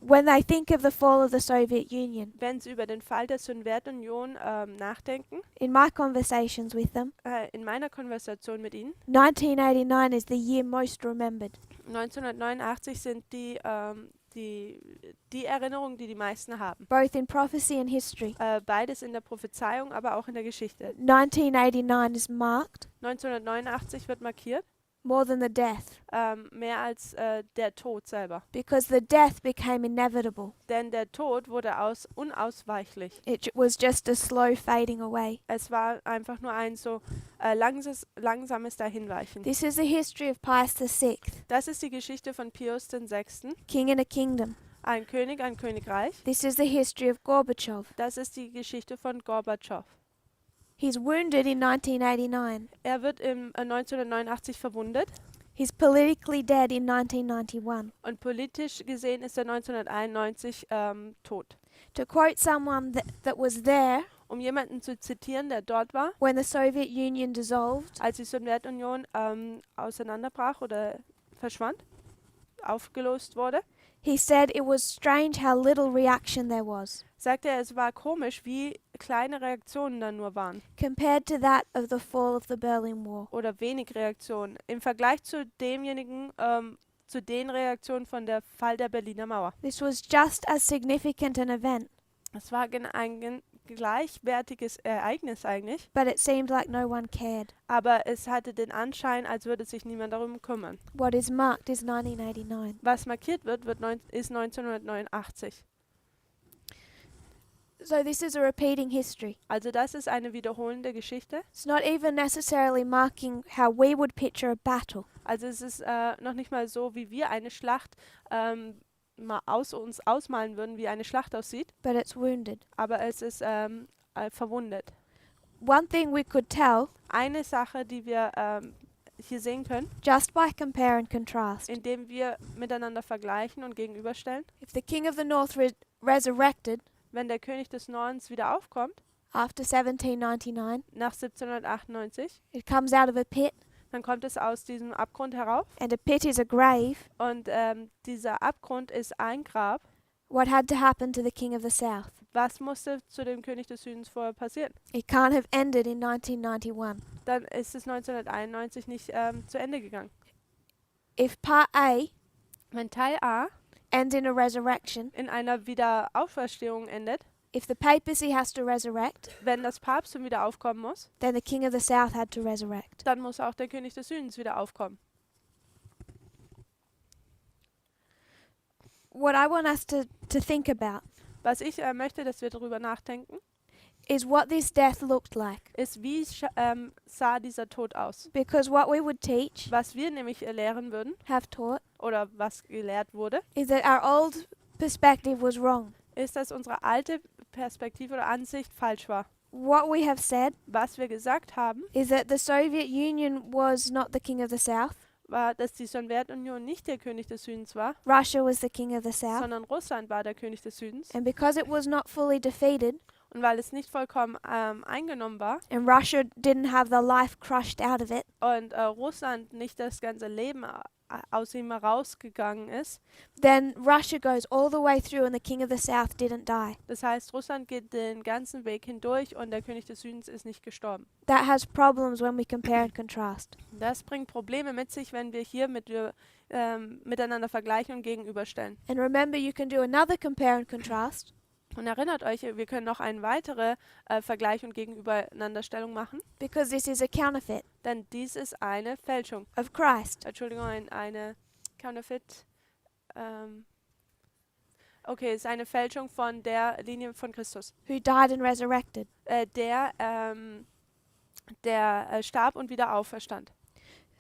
when they think of the fall of the Soviet Union, wenn sie über den Fall der Sowjetunion nachdenken, in my conversations with them, in meiner Konversation mit ihnen, 1989 is the year most remembered. 1989 sind die Erinnerungen, die die meisten haben. Both in prophecy and history. Beides in der Prophezeiung, aber auch in der Geschichte. 1989 is marked 1989 wird markiert, more than the death, mehr als der Tod selber. because the death became inevitable. Denn der Tod wurde unausweichlich. It was just a slow fading away. Es war einfach nur ein so langsames Dahinweichen. This is the history of Pius VI, Das ist die Geschichte von Pius VI., king in a kingdom. ein König, ein Königreich. This is the history of Gorbachev. Das ist die Geschichte von Gorbatschow. He's wounded in 1989. Er wird 1989 verwundet He's politically dead in 1991. und politisch gesehen ist er 1991 tot. To quote someone that was there Um jemanden zu zitieren, der dort war, when the Soviet Union dissolved, als die Sowjetunion auseinanderbrach oder verschwand, aufgelöst wurde, he said it was strange how little reaction there was sagte er, es war komisch, wie kleine Reaktionen da nur waren compared to that of the fall of the Berlin Wall. oder wenig Reaktionen im Vergleich zu zu den Reaktionen von der Fall der Berliner Mauer. This was just as significant an event, Es war ein gleichwertiges Ereignis eigentlich, but it seemed like no one cared. aber es hatte den Anschein, als würde sich niemand darum kümmern. What is marked is 1989. Was markiert wird, ist 1989. So this is a repeating history. Also das ist eine wiederholende Geschichte. It's not even necessarily marking how we would picture a battle. Also es ist noch nicht mal so, wie wir eine Schlacht mal uns ausmalen würden, wie eine Schlacht aussieht, But it's wounded. aber es ist verwundet. One thing we could tell Eine Sache, die wir hier sehen können, just by compare and contrast. indem wir miteinander vergleichen und gegenüberstellen, If the king of the north resurrected wenn der König des Nordens wieder aufkommt, after 1799, nach 1798, it comes out of a pit, dann kommt es aus diesem Abgrund herauf and a pit is a grave. und dieser Abgrund ist ein Grab. What had to happen to the king of the south? Was musste zu dem König des Südens vorher passieren? It can't have ended in 1991. Dann ist es 1991 nicht zu Ende gegangen. If part A Wenn Teil A ends in a resurrection, in einer Wiederauferstehung endet, if the papacy has to resurrect, wenn das Papsttum wieder aufkommen muss, then the king of the south had to resurrect. dann muss auch der König des Südens wieder aufkommen. What I want us to think about Was ich möchte, dass wir darüber nachdenken, is what this death looked like. ist, wie sah dieser Tod aus? Because what we would teach, Was wir nämlich lehren würden, have taught, oder was gelehrt wurde, is that our old perspective was wrong. ist, dass unsere alte Perspektive oder Ansicht falsch war. What we have said Was wir gesagt haben, is that the Soviet Union was not the king of the south. war, dass die Sowjetunion nicht der König des Südens war, Russia was the king of the south. sondern Russland war der König des Südens. And because it was not fully defeated, Und weil es nicht vollkommen eingenommen war and Russia didn't have the life crushed out of it, und Russland nicht das ganze Leben aus ihm herausgegangen ist, then Russia goes all the way through and the king of the south didn't die. das heißt, Russland geht den ganzen Weg hindurch und der König des Südens ist nicht gestorben. That has problems when we compare and contrast. Das bringt Probleme mit sich, wenn wir hier miteinander vergleichen und gegenüberstellen. And remember, you can do another compare and contrast Und erinnert euch, wir können noch eine weitere Vergleich und Gegenübernanderstellung machen, because this is a counterfeit denn dies ist eine Fälschung. of Christ. Entschuldigung, eine Counterfeit. Okay, es ist eine Fälschung von der Linie von Christus. Who died and resurrected. Der starb und wieder auferstand.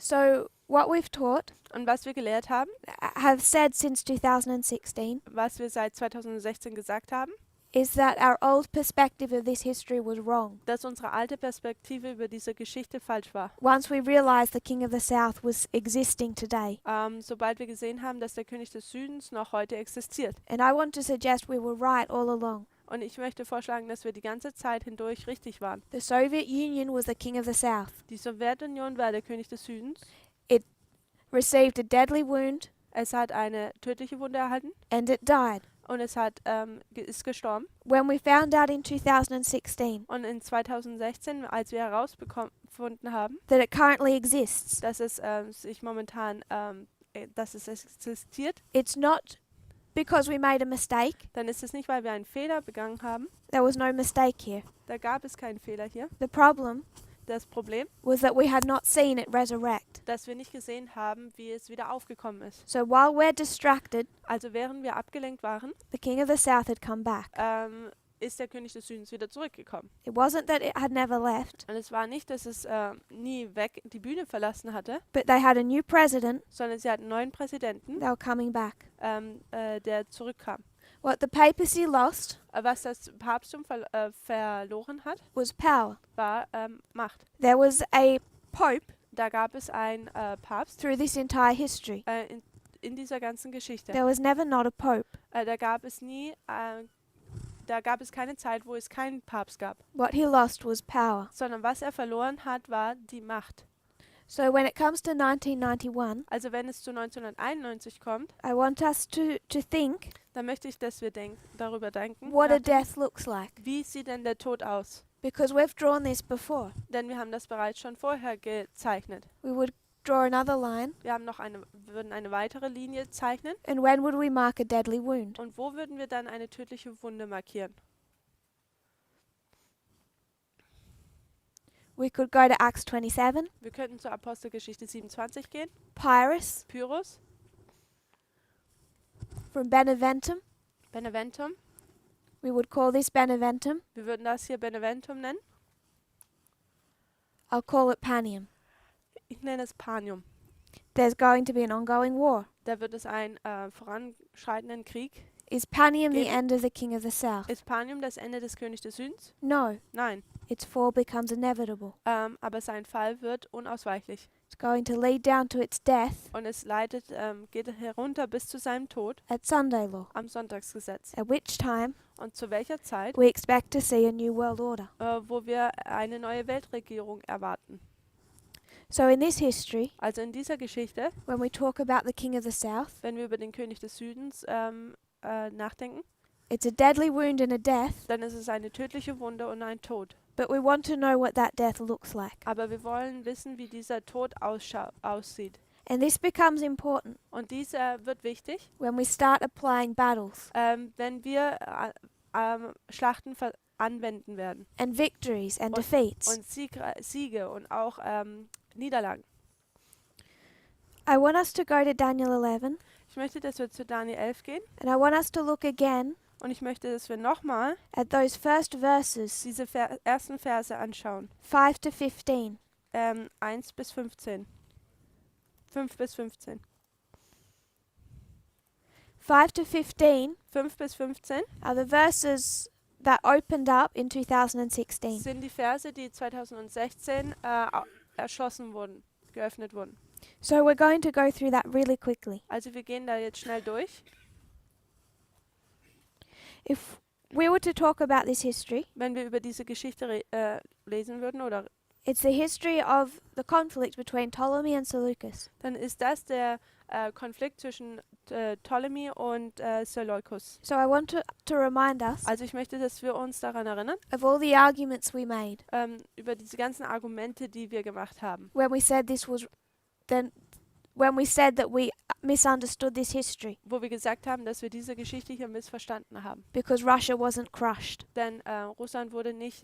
So what we've taught, Und was wir gelehrt haben, have said since 2016, was wir seit 2016 gesagt haben, is that our old perspective of this history was wrong. dass unsere alte Perspektive über diese Geschichte falsch war. Once we realized the King of the South was existing today. Sobald wir gesehen haben, dass der König des Südens noch heute existiert. And I want to suggest we were right all along. Und ich möchte vorschlagen, dass wir die ganze Zeit hindurch richtig waren. The Soviet Union was the King of the South. Die Sowjetunion war der König des Südens. It received a deadly wound Es hat eine tödliche Wunde erhalten and it died. und es ist gestorben. When we found out in 2016 Und in 2016, als wir herausgefunden haben, that it currently exists, dass es sich momentan, dass es existiert, it's not because we made a mistake. dann ist es nicht, weil wir einen Fehler begangen haben. There was no mistake here. Da gab es keinen Fehler hier. The problem Das Problem, was that we had not seen it resurrect. dass wir nicht gesehen haben, wie es wieder aufgekommen ist. So while we're distracted, Also während wir abgelenkt waren, the King of the South had come back. ist der König des Südens wieder zurückgekommen. It wasn't that it had never left, Und es war nicht, dass es nie die Bühne verlassen hatte, but they had a new president. sondern sie hatten einen neuen Präsidenten, They were coming back. der zurückkam. What the papacy lost Was das Papsttum verloren hat, was power. war Macht. There was a pope Da gab es einen Papst through this entire history. in dieser ganzen Geschichte. There was never not a pope. Da gab es keine Zeit, wo es keinen Papst gab, What he lost was power. sondern was er verloren hat, war die Macht. So when it comes to 1991, Also wenn es zu 1991 kommt, I want us to think dann möchte ich, dass wir darüber denken, what a death looks like. wie sieht denn der Tod aus? Because we've drawn this before. Denn wir haben das bereits schon vorher gezeichnet. We would draw another line, Wir haben würden eine weitere Linie zeichnen. and when would we mark a deadly wound? Und wo würden wir dann eine tödliche Wunde markieren? We could go to Acts 27, Wir könnten zur Apostelgeschichte 27 gehen. Pyrrhus Pyrrhus, from Beneventum. Beneventum. We would call this Beneventum. Wir würden das hier Beneventum nennen. I'll call it Panium. Ich nenne es Panium. There's going to be an ongoing war. Da wird es einen voranschreitenden Krieg. Is Panium the Geben. end of the King of the South? Ist Panium das Ende des Königs des Südens? No, Nein. its fall becomes inevitable. Aber sein Fall wird unausweichlich. It's going to lead down to its death Und es geht herunter bis zu seinem Tod at Sunday law, am Sonntagsgesetz. at which time Und zu welcher Zeit, we expect to see a new world order. wo wir eine neue Weltregierung erwarten. So in this history, Also in dieser Geschichte, when we talk about the King of the South, wenn wir über den König des Südens nachdenken, it's a deadly wound and a death, dann ist es eine tödliche Wunde und ein Tod. but we want to know what that death looks like. Aber wir wollen wissen, wie dieser Tod aussieht. And this becomes important Und dieser wird wichtig, when we start applying battles wenn wir Schlachten anwenden werden. and victories and Und- defeats. Und Siege und auch Niederlagen. I want us to go to Daniel 11, Ich möchte, dass wir zu Daniel 11 gehen. and I want us to look again Und ich möchte, dass wir nochmal at those first verses, diese ersten Verse anschauen. 5 to 15. 1 bis 15. 5 bis 15. 5 to 15 5 bis 15 are the verses that opened up in 2016. sind die Verse, die 2016 erschossen wurden, geöffnet wurden. So we're going to go through that really quickly. Also wir gehen da jetzt schnell durch. If we were to talk about this history, Wenn wir über diese Geschichte lesen würden, oder it's the history of the conflict between Ptolemy and Seleucus. dann ist das der Konflikt zwischen Ptolemy und Seleukus. So I want to remind us Also ich möchte, dass wir uns daran erinnern, of all the arguments we made über diese ganzen Argumente, die wir gemacht haben. when we said when we said that we misunderstood this history Wo wir gesagt haben, dass wir diese Geschichte hier missverstanden haben. because Russia wasn't crushed. Denn Russland wurde nicht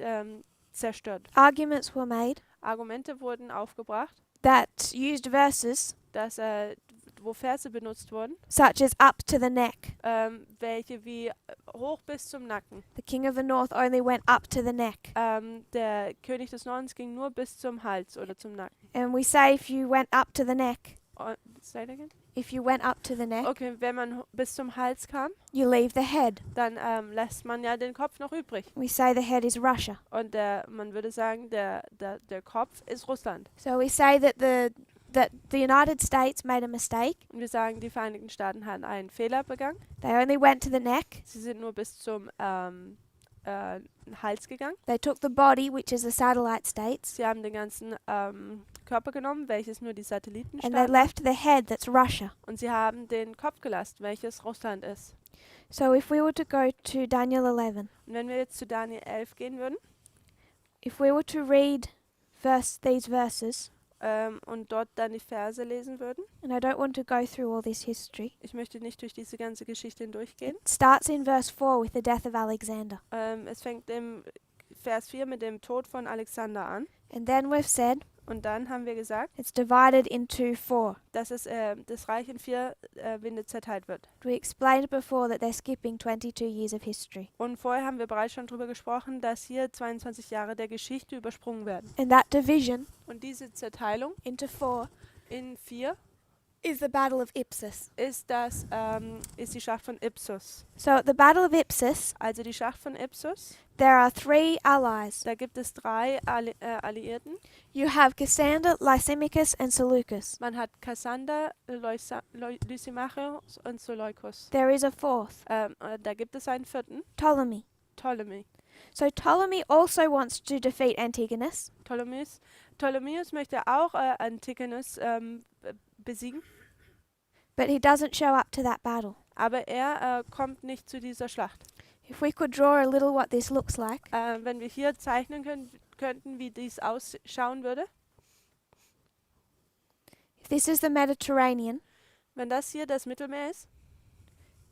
zerstört. Arguments were made Argumente wurden aufgebracht, that used verses wo Verse benutzt wurden, such as up to the neck. welche wie hoch bis zum Nacken. The king of the north only went up to the neck. Der König des Nordens ging nur bis zum Hals oder zum Nacken. And we say if you went up to the neck, Say it again? if you went up to the neck, Okay, wenn man bis zum Hals kam, you leave the head. dann lässt man ja den Kopf noch übrig. We say the head is Russia. Und man würde sagen, der Kopf ist Russland. So we say that the United States made a mistake. Und wir sagen, die Vereinigten Staaten haben einen Fehler begangen. They only went to the neck. Sie sind nur bis zum Hals gegangen. They took the body, which is the satellite states, Sie haben den ganzen Körper genommen, welches nur die Satelliten and they staaten. left the head, that's Russia. Und sie haben den Kopf gelassen, welches Russland ist. So if we were to go to Daniel 11, Und wenn wir jetzt zu Daniel 11 gehen würden if we were to read these verses, und dort dann die Verse lesen würden, and I don't want to go through all this history, ich möchte nicht durch diese ganze Geschichte hindurchgehen. it starts in verse 4 with the death of Alexander. Es fängt im Vers 4 mit dem Tod von Alexander an. And then we've said Und dann haben wir gesagt, it's divided into 4. dass das Reich in 4 Winde zerteilt wird. We explained before that they're skipping 22 years of history. Und vorher haben wir bereits schon darüber gesprochen, dass hier 22 Jahre der Geschichte übersprungen werden. And that division Und diese Zerteilung into 4 in 4 is the Battle of Ipsus. ist die Schlacht von Ipsus. So at the Battle of Ipsus, Also die Schlacht von Ipsus, there are 3 allies. da gibt es 3 Alliierten. You have Cassander, Lysimachus, and Seleucus. Man hat Kassander, Lysimachus und Seleucus. There is a 4th, Da gibt es einen 4., Ptolemy. Ptolemy. So Ptolemy also wants to defeat Antigonus, Ptolemäus möchte auch Antigonus besiegen, but he doesn't show up to that battle. aber er kommt nicht zu dieser Schlacht. If we could draw a little what this looks like, Wenn wir hier zeichnen könnten, wie dies ausschauen würde, if this is the Mediterranean, wenn das hier das Mittelmeer ist,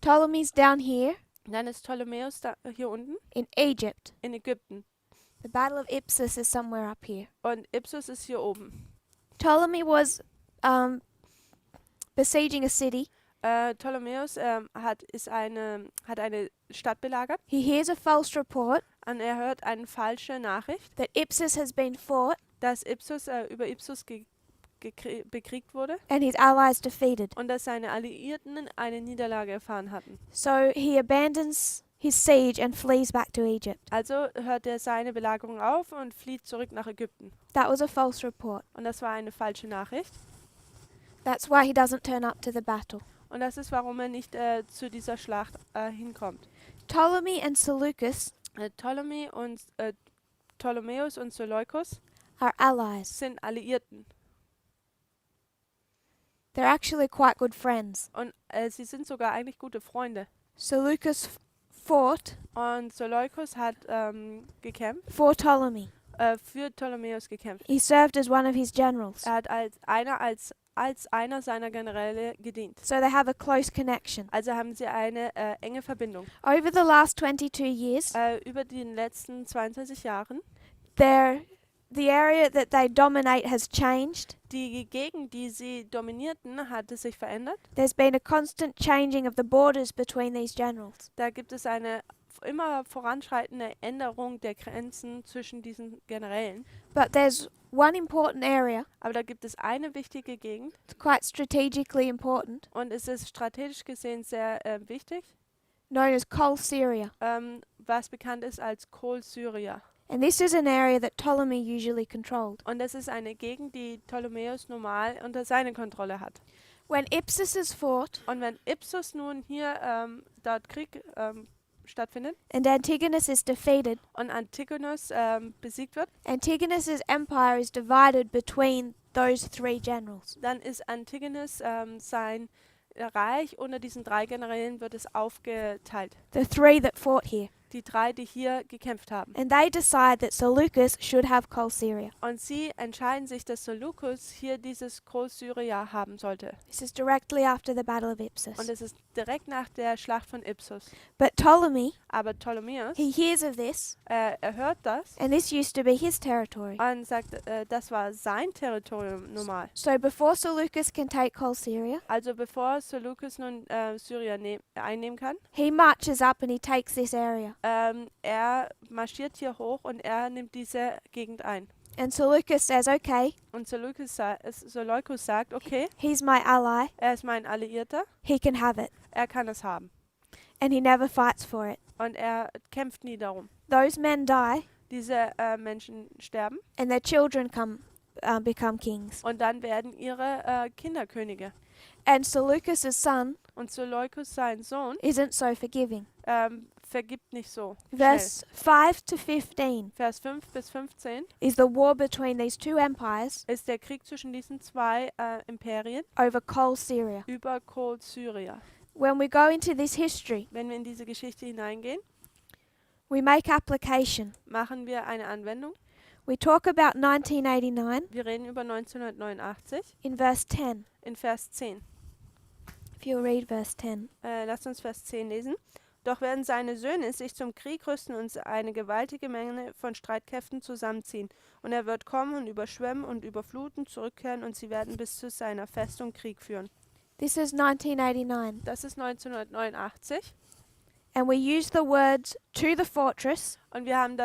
Ptolemy's down here dann ist Ptolemäus da, hier unten in Egypt. in Ägypten The Battle of Ipsus is somewhere up here. und Ipsus ist hier oben. Ptolemy was besieging a city. Ptolemäus hat eine Stadt belagert He hears a false report und er hört eine falsche Nachricht, that Ipsus has been fought dass über Ipsus bekriegt wurde and his allies defeated. und dass seine Alliierten eine Niederlage erfahren hatten. So he abandons his siege and flees back to Egypt. Also hört er seine Belagerung auf und flieht zurück nach Ägypten. That was a false report. Und das war eine falsche Nachricht. That's why he doesn't turn up to the battle. Und das ist, warum er nicht zu dieser Schlacht hinkommt. Ptolemy and Seleucus Ptolemäus und Seleucus are allies. sind Alliierten. They're actually quite good friends. Und sie sind sogar eigentlich gute Freunde. Seleucus fought Und Seleucus hat gekämpft, for Ptolemy. für Ptolemäus gekämpft. He served as one of his generals. Er hat als einer seiner Generäle gedient. So they have a close connection. Also haben sie eine enge Verbindung. Over the last 22 years, Über die letzten 22 Jahren, the area that they dominate has changed. die Gegend, die sie dominierten, hatte sich verändert. There's been a constant changing of the borders between these generals. Da gibt es eine immer voranschreitende Änderung der Grenzen zwischen diesen Generälen. But there's one important area, Aber da gibt es eine wichtige Gegend it's quite strategically important, und es ist strategisch gesehen sehr wichtig, known as Kol Syria. was bekannt ist als Kol Syria. And this is an area that Ptolemy usually controlled. Und das ist eine Gegend, die Ptolemäus normal unter seine Kontrolle hat. When Ipsus is fought Und wenn Ipsus nun hier dort Krieg stattfindet and Antigonus is defeated, und Antigonus besiegt wird, Antigonus's empire is divided between those 3 generals. dann ist Antigonus sein Reich unter diesen 3 Generälen wird es aufgeteilt. The 3 that fought here. Die drei, die hier gekämpft haben. And they decide that Seleucus should have Kol Syria. Und sie entscheiden sich, dass Seleukus hier dieses Groß-Syria haben sollte. This is directly after the Battle of Und Ipsus. es ist direkt nach der Schlacht von Ipsus. But Ptolemy, Aber Ptolemäus, he hears of this, er hört das and this used to be his territory. und sagt, das war sein Territorium normal. So before Seleucus can take Kol Syria, Also bevor Seleukus nun Syrien einnehmen kann, he marches up and he takes this area. er marschiert hier hoch und er nimmt diese Gegend ein. And Seleucus says, okay, Und Seleukus sagt, okay, he's my ally, er ist mein Alliierter, he can have it. er kann es haben. And he never fights for it. Und er kämpft nie darum. Those men die, Diese Menschen sterben and their children become kings. und dann werden ihre Kinder Könige. And Seleucus' son Und Seleukus, sein Sohn, isn't so forgiving. vergibt nicht so schnell. Verse 5 to 15 Vers 5 bis 15 is the war between these two empires ist der Krieg zwischen diesen zwei Imperien over Kol Syria. über Syria. When we go into this history, Wenn wir in diese Geschichte hineingehen, we make application. machen wir eine Anwendung. We talk about 1989 Wir reden über 1989 in verse 10. in Vers 10. If you'll read verse 10. Lasst uns Vers 10 lesen. Doch werden seine Söhne sich zum Krieg rüsten und eine gewaltige Menge von Streitkräften zusammenziehen. Und er wird kommen und überschwemmen und überfluten, zurückkehren und sie werden bis zu seiner Festung Krieg führen. This is 1989. Das ist 1989. And we use the words to the fortress Und wir haben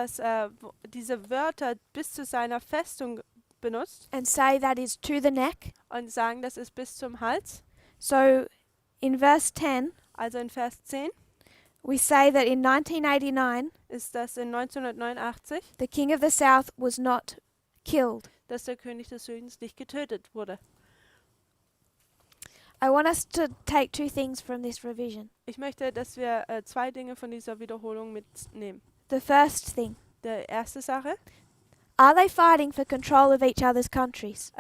diese Wörter bis zu seiner Festung benutzt and say that is to the neck. und sagen, das ist bis zum Hals. So in verse 10, Also in Vers 10 we say that in 1989, ist das in 1989, the king of the south was not killed. dass der König des Südens nicht getötet wurde. I want us to take two things from this revision. Ich möchte, dass wir zwei Dinge von dieser Wiederholung mitnehmen. The first thing, Die erste Sache, are they fighting for control of each other's countries?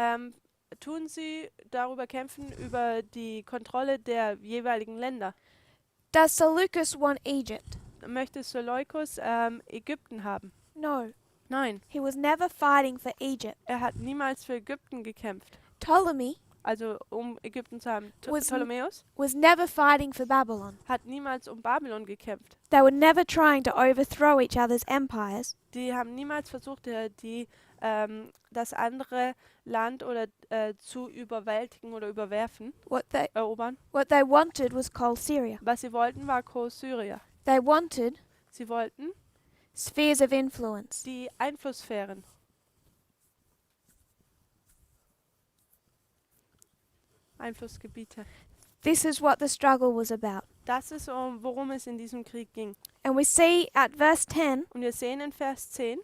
tun sie darüber kämpfen, über die Kontrolle der jeweiligen Länder. Does Seleucus want Egypt? Möchte Seleukus Ägypten haben? No, Nein, he was never fighting for Egypt. er hat niemals für Ägypten gekämpft. Ptolemy Also um Ägypten zu haben. Was- Ptolemäus was never fighting for Babylon. hat niemals um Babylon gekämpft. They were never trying to overthrow each other's empires. Die haben niemals versucht, das andere Land oder zu überwältigen oder überwerfen, erobern. What they wanted was Kol Syria. Was sie wollten, war Syria. They wanted Sie wollten spheres of influence. die Einflusssphären. Einflussgebiete. This is what the struggle was about. Das ist, worum es in diesem Krieg ging. And we see at verse 10 Und wir sehen in Vers 10,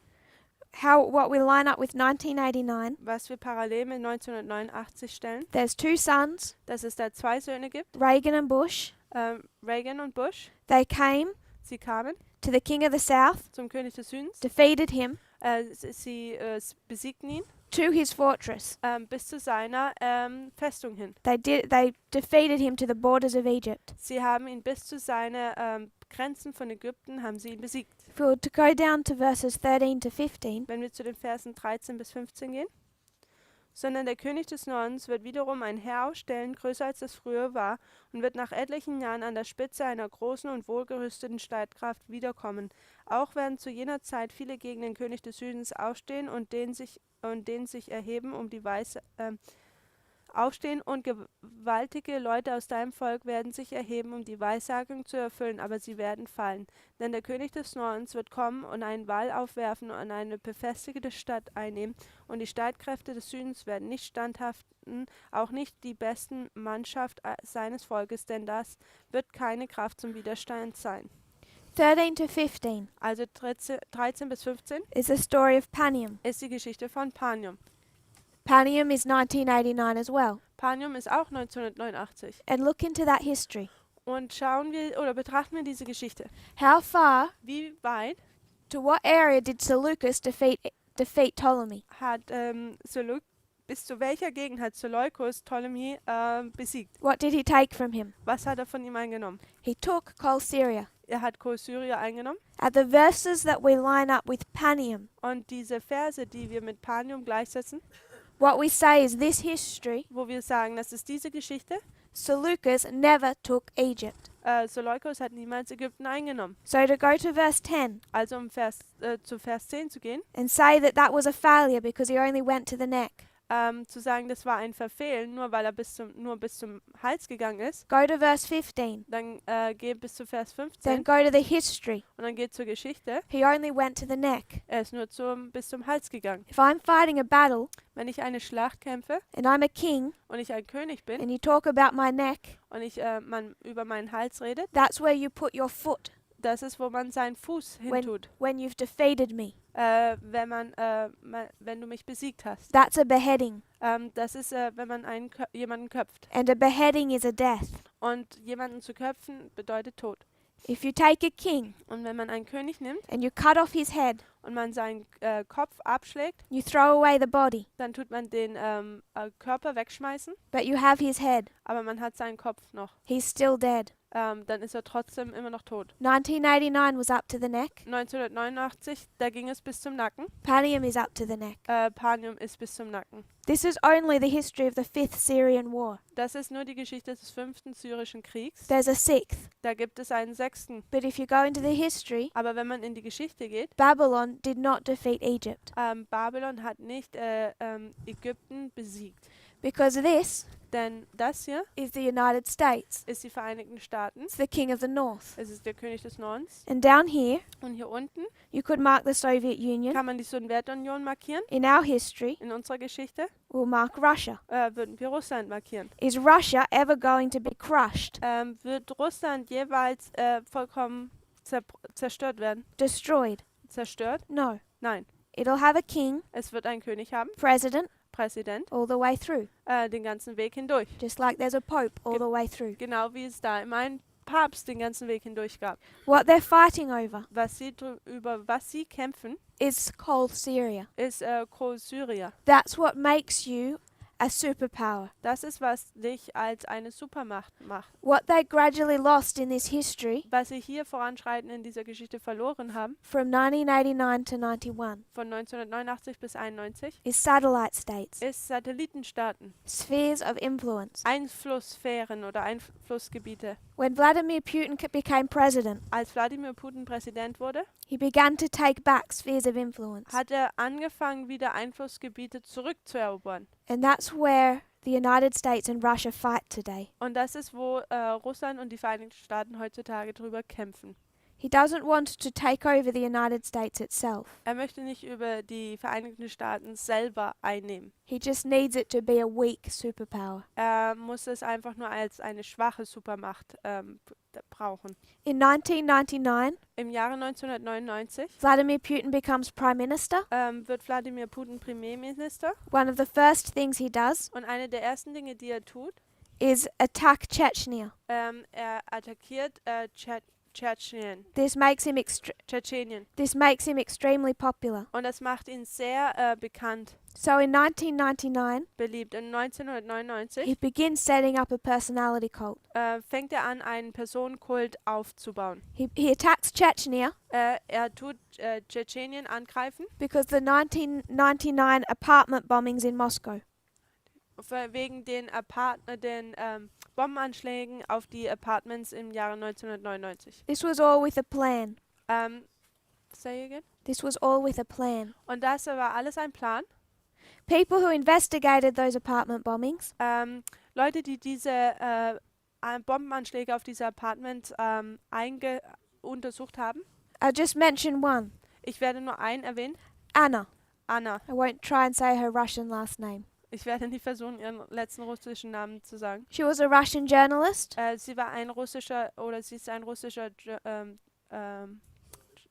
what we line up with 1989. was wir parallel mit 1989 stellen, There's two sons, dass es da zwei Söhne gibt, Reagan and Bush. Reagan und Bush. They came Sie kamen to the king of the south, zum König des Südens. defeated him Sie besiegten ihn to his fortress. bis zu seiner Festung hin. They defeated him to the borders of Egypt. Sie haben ihn bis zu seinen Grenzen von Ägypten, haben sie ihn besiegt. If we were to go down to verses 13 to 15, Wenn wir zu den Versen 13 bis 15 gehen. Sondern der König des Nordens wird wiederum ein Heer aufstellen, größer als das früher war, und wird nach etlichen Jahren an der Spitze einer großen und wohlgerüsteten Streitkraft wiederkommen. Auch werden zu jener Zeit viele gegen den König des Südens aufstehen und den sich erheben, um die aufstehen, und gewaltige Leute aus deinem Volk werden sich erheben, um die Weissagung zu erfüllen, aber sie werden fallen. Denn der König des Nordens wird kommen und einen Wall aufwerfen und eine befestigte Stadt einnehmen, und die Streitkräfte des Südens werden nicht standhaften, auch nicht die besten Mannschaft seines Volkes, denn das wird keine Kraft zum Widerstand sein. 13 to 15 Also 13 bis 15 is the story of Panium. ist die Geschichte von Panium. Panium is 1989 as well. Panium ist auch 1989. And look into that history. Und schauen wir oder betrachten wir diese Geschichte. How far, Wie weit to what area did Seleucus defeat Ptolemy? hat bis zu welcher Gegend hat Seleukus Ptolemy besiegt? What did he take from him? Was hat er von ihm eingenommen? He took Kol Syria. Er hat Syria eingenommen. Are the verses that we line up with Panium. Und diese Verse, die wir mit Panium gleichsetzen, What we say is this history, wo wir sagen, das ist diese Geschichte, Seleucus never took Egypt. Seleukos hat niemals Ägypten eingenommen. So to go to verse 10 Also zu Vers 10 zu gehen, and say that that was a failure because he only went to the neck. zu sagen, das war ein Verfehlen, nur weil er nur bis zum Hals gegangen ist, Go to verse 15. dann geh bis zu Vers Then 15 go to the history. und dann geht zur Geschichte. He only went to the neck. Er ist nur bis zum Hals gegangen. If I'm fighting a battle Wenn ich eine Schlacht kämpfe and I'm a king und ich ein König bin and you talk about my neck, und man über meinen Hals redet, that's where you put your foot das ist, wo man seinen Fuß hintut, when you've defeated me. wenn du mich besiegt hast. That's a beheading. Das ist, wenn man jemanden köpft. And a beheading is a death. Und jemanden zu köpfen bedeutet Tod. If you take a king Und wenn man einen König nimmt and you cut off his head, und man seinen Kopf abschlägt, you throw away the body, dann tut man den Körper wegschmeißen, but you have his head. aber man hat seinen Kopf noch. He's still dead. Dann ist er trotzdem immer noch tot. 1989 was up to the neck. 1989, da ging es bis zum Nacken. Panium is up to the neck. Panium ist bis zum Nacken. This is only the history of the 5th Syrian War. Das ist nur die Geschichte des 5. Syrischen Kriegs. There's a 6th. Da gibt es einen 6. But if you go into the history, Aber wenn man in die Geschichte geht, Babylon did not defeat Egypt. Babylon hat nicht Ägypten besiegt. Because this Denn das hier is the United States. ist die Vereinigten Staaten. It's the king of the north. Es ist der König des Nordens. And down here, Und hier unten you could mark the Soviet Union. kann man die Sowjetunion markieren. In our history, In unserer Geschichte we'll mark Russia. würden wir Russland markieren. Is Russia ever going to be crushed, Wird Russland jeweils vollkommen zerstört werden? destroyed? Zerstört? No. Nein. It'll have a king, Es wird einen König haben, president, Präsident, all the way through. den ganzen Weg hindurch. Just like there's a pope all the way through. Genau wie es da immer einen Papst den ganzen Weg hindurch gab. What they're fighting over Über was sie kämpfen, is cold Syria. ist Syria. That's what makes you a superpower. Das ist, was dich als eine Supermacht macht. What they gradually lost in this history Was sie hier voranschreitend in dieser Geschichte verloren haben, from 1989 to 91 von 1989 bis 91, is satellite states, ist Satellitenstaaten, spheres of influence. Einflusssphären oder Einflussgebiete. When Vladimir Putin became president, Als Wladimir Putin Präsident wurde, he began to take back spheres of influence. hat er angefangen, wieder Einflussgebiete zurückzuerobern. And that's where the United States and Russia fight today. Und das ist, wo Russland und die Vereinigten Staaten heutzutage drüber kämpfen. He doesn't want to take over the United States itself. Er möchte nicht über die Vereinigten Staaten selber einnehmen. He just needs it to be a weak superpower. Er muss es einfach nur als eine schwache Supermacht brauchen. In 1999, Im Jahre 1999 Vladimir Putin becomes prime minister. wird Wladimir Putin Premierminister. One of the first things he does Und eine der ersten Dinge, die er tut, is attack Chechnya. er attackiert Tschetschenien. This makes him extremely popular. Und das macht ihn sehr bekannt, So in 1999, beliebt. Und 1999 he begins setting up a personality cult. fängt er an, einen Personenkult aufzubauen. He attacks Chechnya Er tut Tschetschenien angreifen, because the 1999 apartment bombings in Moscow. wegen den Bombenanschlägen auf die Apartments im Jahre 1999. This was all with a plan. Say again? This was all with a plan. Und das war alles ein Plan. People who investigated those apartment bombings Leute, die diese Bombenanschläge auf diese Apartments untersucht haben. I'll just mention one. Ich werde nur einen erwähnen. Anna. Anna. I won't try and say her Russian last name. Ich werde nicht versuchen, ihren letzten russischen Namen zu sagen. She was a Russian journalist. Sie ist ein russischer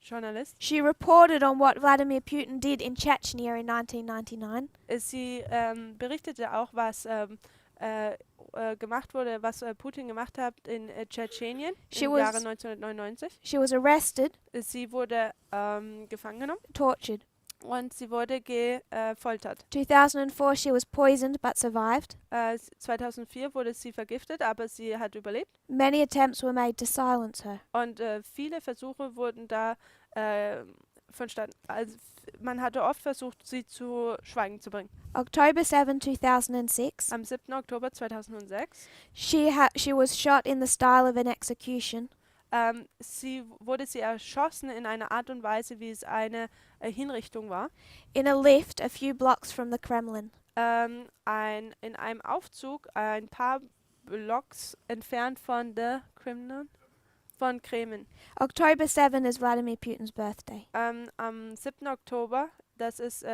Journalist. She reported on what Vladimir Putin did in Chechnya in 1999. Sie berichtete auch, was gemacht wurde, was Putin gemacht hat in Tschetschenien im Jahre 1999. She was arrested, Sie wurde gefangen genommen, tortured. und sie wurde gefoltert. 2004 she was poisoned but survived. 2004 wurde sie vergiftet, aber sie hat überlebt. Many attempts were made to silence her. Und viele Versuche wurden da vonstatten. Also man hatte oft versucht, sie zu Schweigen zu bringen. October 7, 2006, Am 7. Oktober 2006 she was shot in the style of an execution. wurde sie erschossen in einer Art und Weise, wie es eine Hinrichtung war. In a lift a few blocks from the Kremlin. In einem Aufzug ein paar Blocks entfernt von der Kremlin. Von Kremlin. October 7 is Vladimir Putin's birthday. Am 7. Oktober, das ist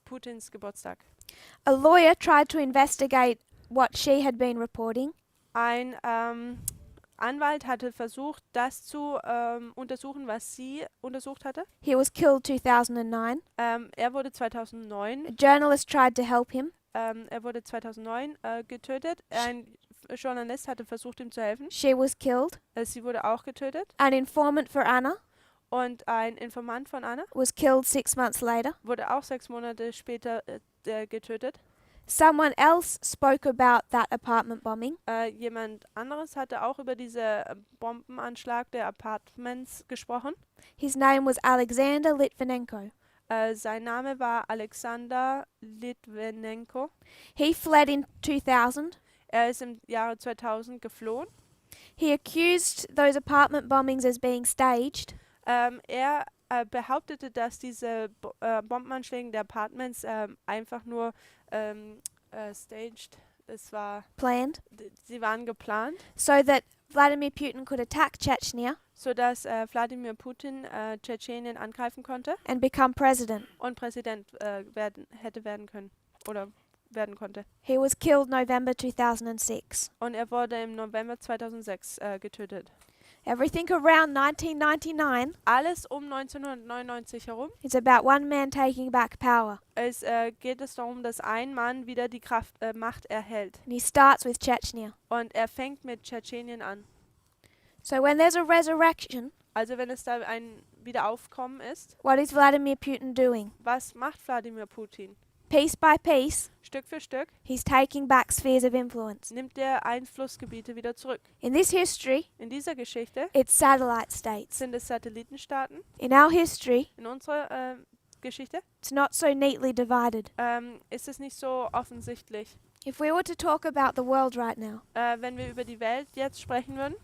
Putins Geburtstag. A lawyer tried to investigate what she had been reporting. Ein Anwalt hatte versucht, das zu untersuchen, was sie untersucht hatte. He was killed 2009. Er wurde 2009. A journalist tried to help him. Er wurde 2009 getötet. Ein Journalist hatte versucht, ihm zu helfen. She was killed. Sie wurde auch getötet. An informant for Anna Und ein Informant von Anna was killed 6 months later. wurde auch 6 Monate später getötet. Someone else spoke about that apartment bombing. Jemand anderes hatte auch über diese Bombenanschlag der Apartments gesprochen. His name was Alexander Litvinenko. Sein Name war Alexander Litvinenko. He fled in 2000. Er ist im Jahre 2000 geflohen. He accused those apartment bombings as being staged. Er behauptete, dass diese Bombenanschläge der Apartments einfach nur staged, es war Planned. Sie waren geplant, So that Vladimir Putin could attack Chechnya sodass Wladimir Putin Tschetschenien angreifen konnte and become president. und Präsident hätte werden können oder werden konnte. He was killed November 2006. Und er wurde im November 2006 getötet. Everything around 1999 Alles um 1999 herum is about one man taking back power. geht es darum, dass ein Mann wieder die Macht erhält. And he starts with Chechnya. Und er fängt mit Tschetschenien an. So when there's a resurrection, Also wenn es da ein Wiederaufkommen ist, what is Vladimir Putin doing? was macht Wladimir Putin? Piece by piece, Stück für Stück he's taking back spheres of influence. nimmt er Einflussgebiete wieder zurück. In this history, In dieser Geschichte it's satellite states. sind es Satellitenstaaten. In our history, In unserer Geschichte it's not so neatly divided. ist es nicht so offensichtlich. If we were to talk about the world right now, Wenn wir über die Welt jetzt sprechen würden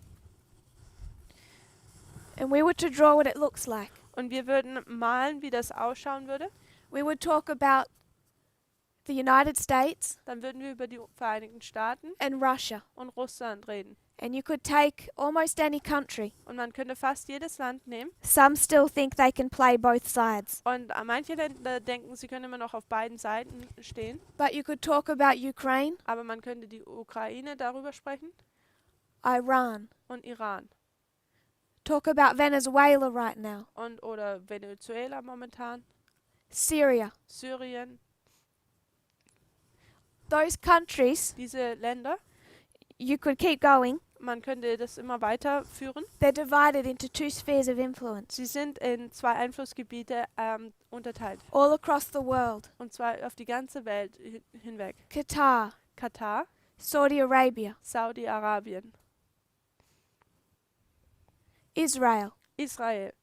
and we were to draw what it looks like, und wir würden malen, wie das ausschauen würde, we would talk about the United States dann würden wir über die Vereinigten Staaten and Russia. und Russland reden. And you could take almost any country. Und man könnte fast jedes Land nehmen. Some still think they can play both sides. Und manche Länder denken, sie können immer noch auf beiden Seiten stehen. But you could talk about Ukraine, Aber man könnte die Ukraine darüber sprechen Iran, und Iran. talk about Venezuela right now, Und oder Venezuela momentan, Syria. Syrien. Those countries, Diese Länder, you could keep going. man könnte das immer weiterführen. They're divided into two spheres of influence Sie sind in 2 Einflussgebiete unterteilt. all across the world. Und zwar auf die ganze Welt hinweg. Qatar, Katar, Saudi Arabia, Saudi-Arabien, Israel. Israel.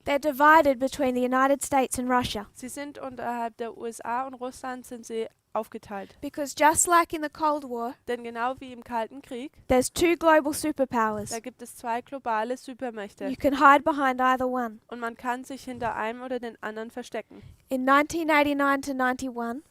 They're divided between the United States and Russia. Sie sind unterhalb der USA und Russland sind sie aufgeteilt. Because just like in the Cold War, Denn genau wie im Kalten Krieg, there's two global superpowers. da gibt es 2 globale Supermächte. You can hide behind either one. Und man kann sich hinter einem oder den anderen verstecken. In 1989 to 91,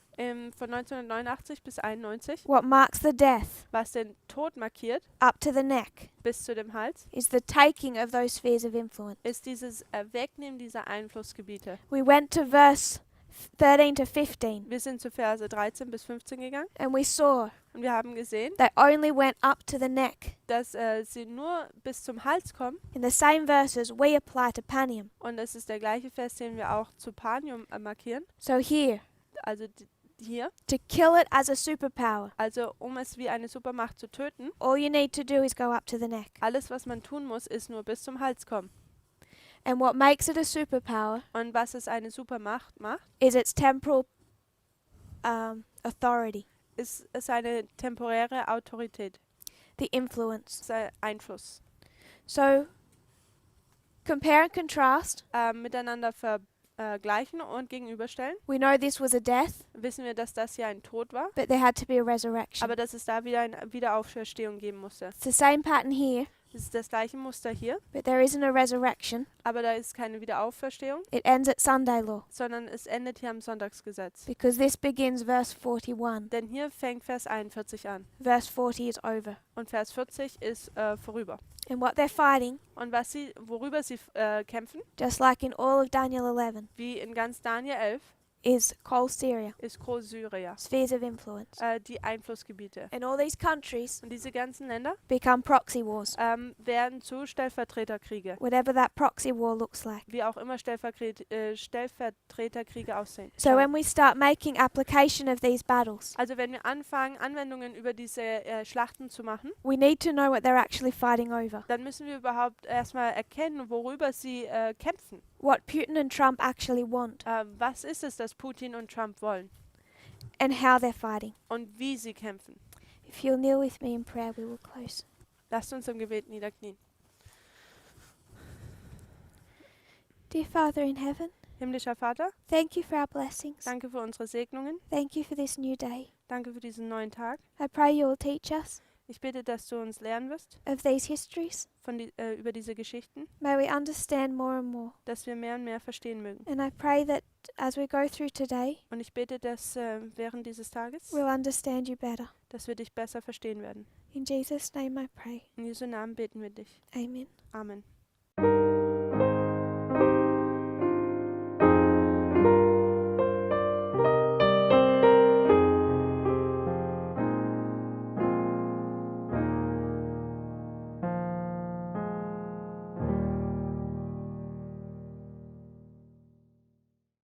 Von 1989 bis 91, what marks the death was den Tod markiert, up to the neck bis zu dem Hals, is the taking of those spheres of influence. ist dieses Wegnehmen dieser Einflussgebiete. We went to verse 13 to 15 Wir sind zu Verse 13 bis 15 gegangen and we saw und wir haben gesehen, they only went up to the neck. dass sie nur bis zum Hals kommen. In the same verses we apply to Panium. Und das ist der gleiche Vers, den wir auch zu Panium markieren. So here, Also hier. to kill it as a superpower, Also um es wie eine Supermacht zu töten, all you need to do is go up to the neck. alles was man tun muss, ist nur bis zum Hals kommen. And what makes it a superpower Und was es eine Supermacht macht, is its temporal authority, ist seine temporäre Autorität, the influence. sein Einfluss. So, compare and contrast. Miteinander vergleichen und gegenüberstellen, We know this was a death, wissen wir, dass das hier ein Tod war, but there had to be a resurrection. aber dass es da wieder eine Wiederauferstehung geben musste. It's the same pattern here, Es ist das gleiche Muster hier, but there isn't a resurrection. aber da ist keine Wiederauferstehung, It ends at Sunday law, sondern es endet hier am Sonntagsgesetz. because this begins verse 41. Denn hier fängt Vers 41 an Verse 40 is over. und Vers 40 ist vorüber. And what they're fighting, Und worüber sie kämpfen, just like in all of Daniel 11, wie in ganz Daniel 11, is Kol Syria, ist Großsyrien, spheres of influence. die Einflussgebiete. And all these countries Und diese ganzen Länder become proxy wars, werden zu Stellvertreterkriege, whatever that proxy war looks like. wie auch immer Stellvertreterkriege aussehen. So when we start making application of these battles, Also wenn wir anfangen, Anwendungen über diese Schlachten zu machen, we need to know what they're actually fighting over. dann müssen wir überhaupt erstmal erkennen, worüber sie kämpfen. What Putin and Trump actually want, Was ist es, das Putin und Trump wollen and how they're fighting. und wie sie kämpfen. If you'll kneel with me in prayer, we will close. Lasst uns im Gebet niederknien. Dear Father in heaven, Himmlischer Vater, thank you for our blessings. danke für unsere Segnungen, Thank you for this new day. danke für diesen neuen Tag. I pray you will teach us Ich bitte, dass du uns lernen wirst of these histories. über diese Geschichten, May we understand more and more. dass wir mehr und mehr verstehen mögen. And I pray that as we go through today, Und ich bete, dass während dieses Tages, we'll understand you better. dass wir dich besser verstehen werden. In Jesus' name I pray. In Jesu Namen beten wir dich. Amen. Amen.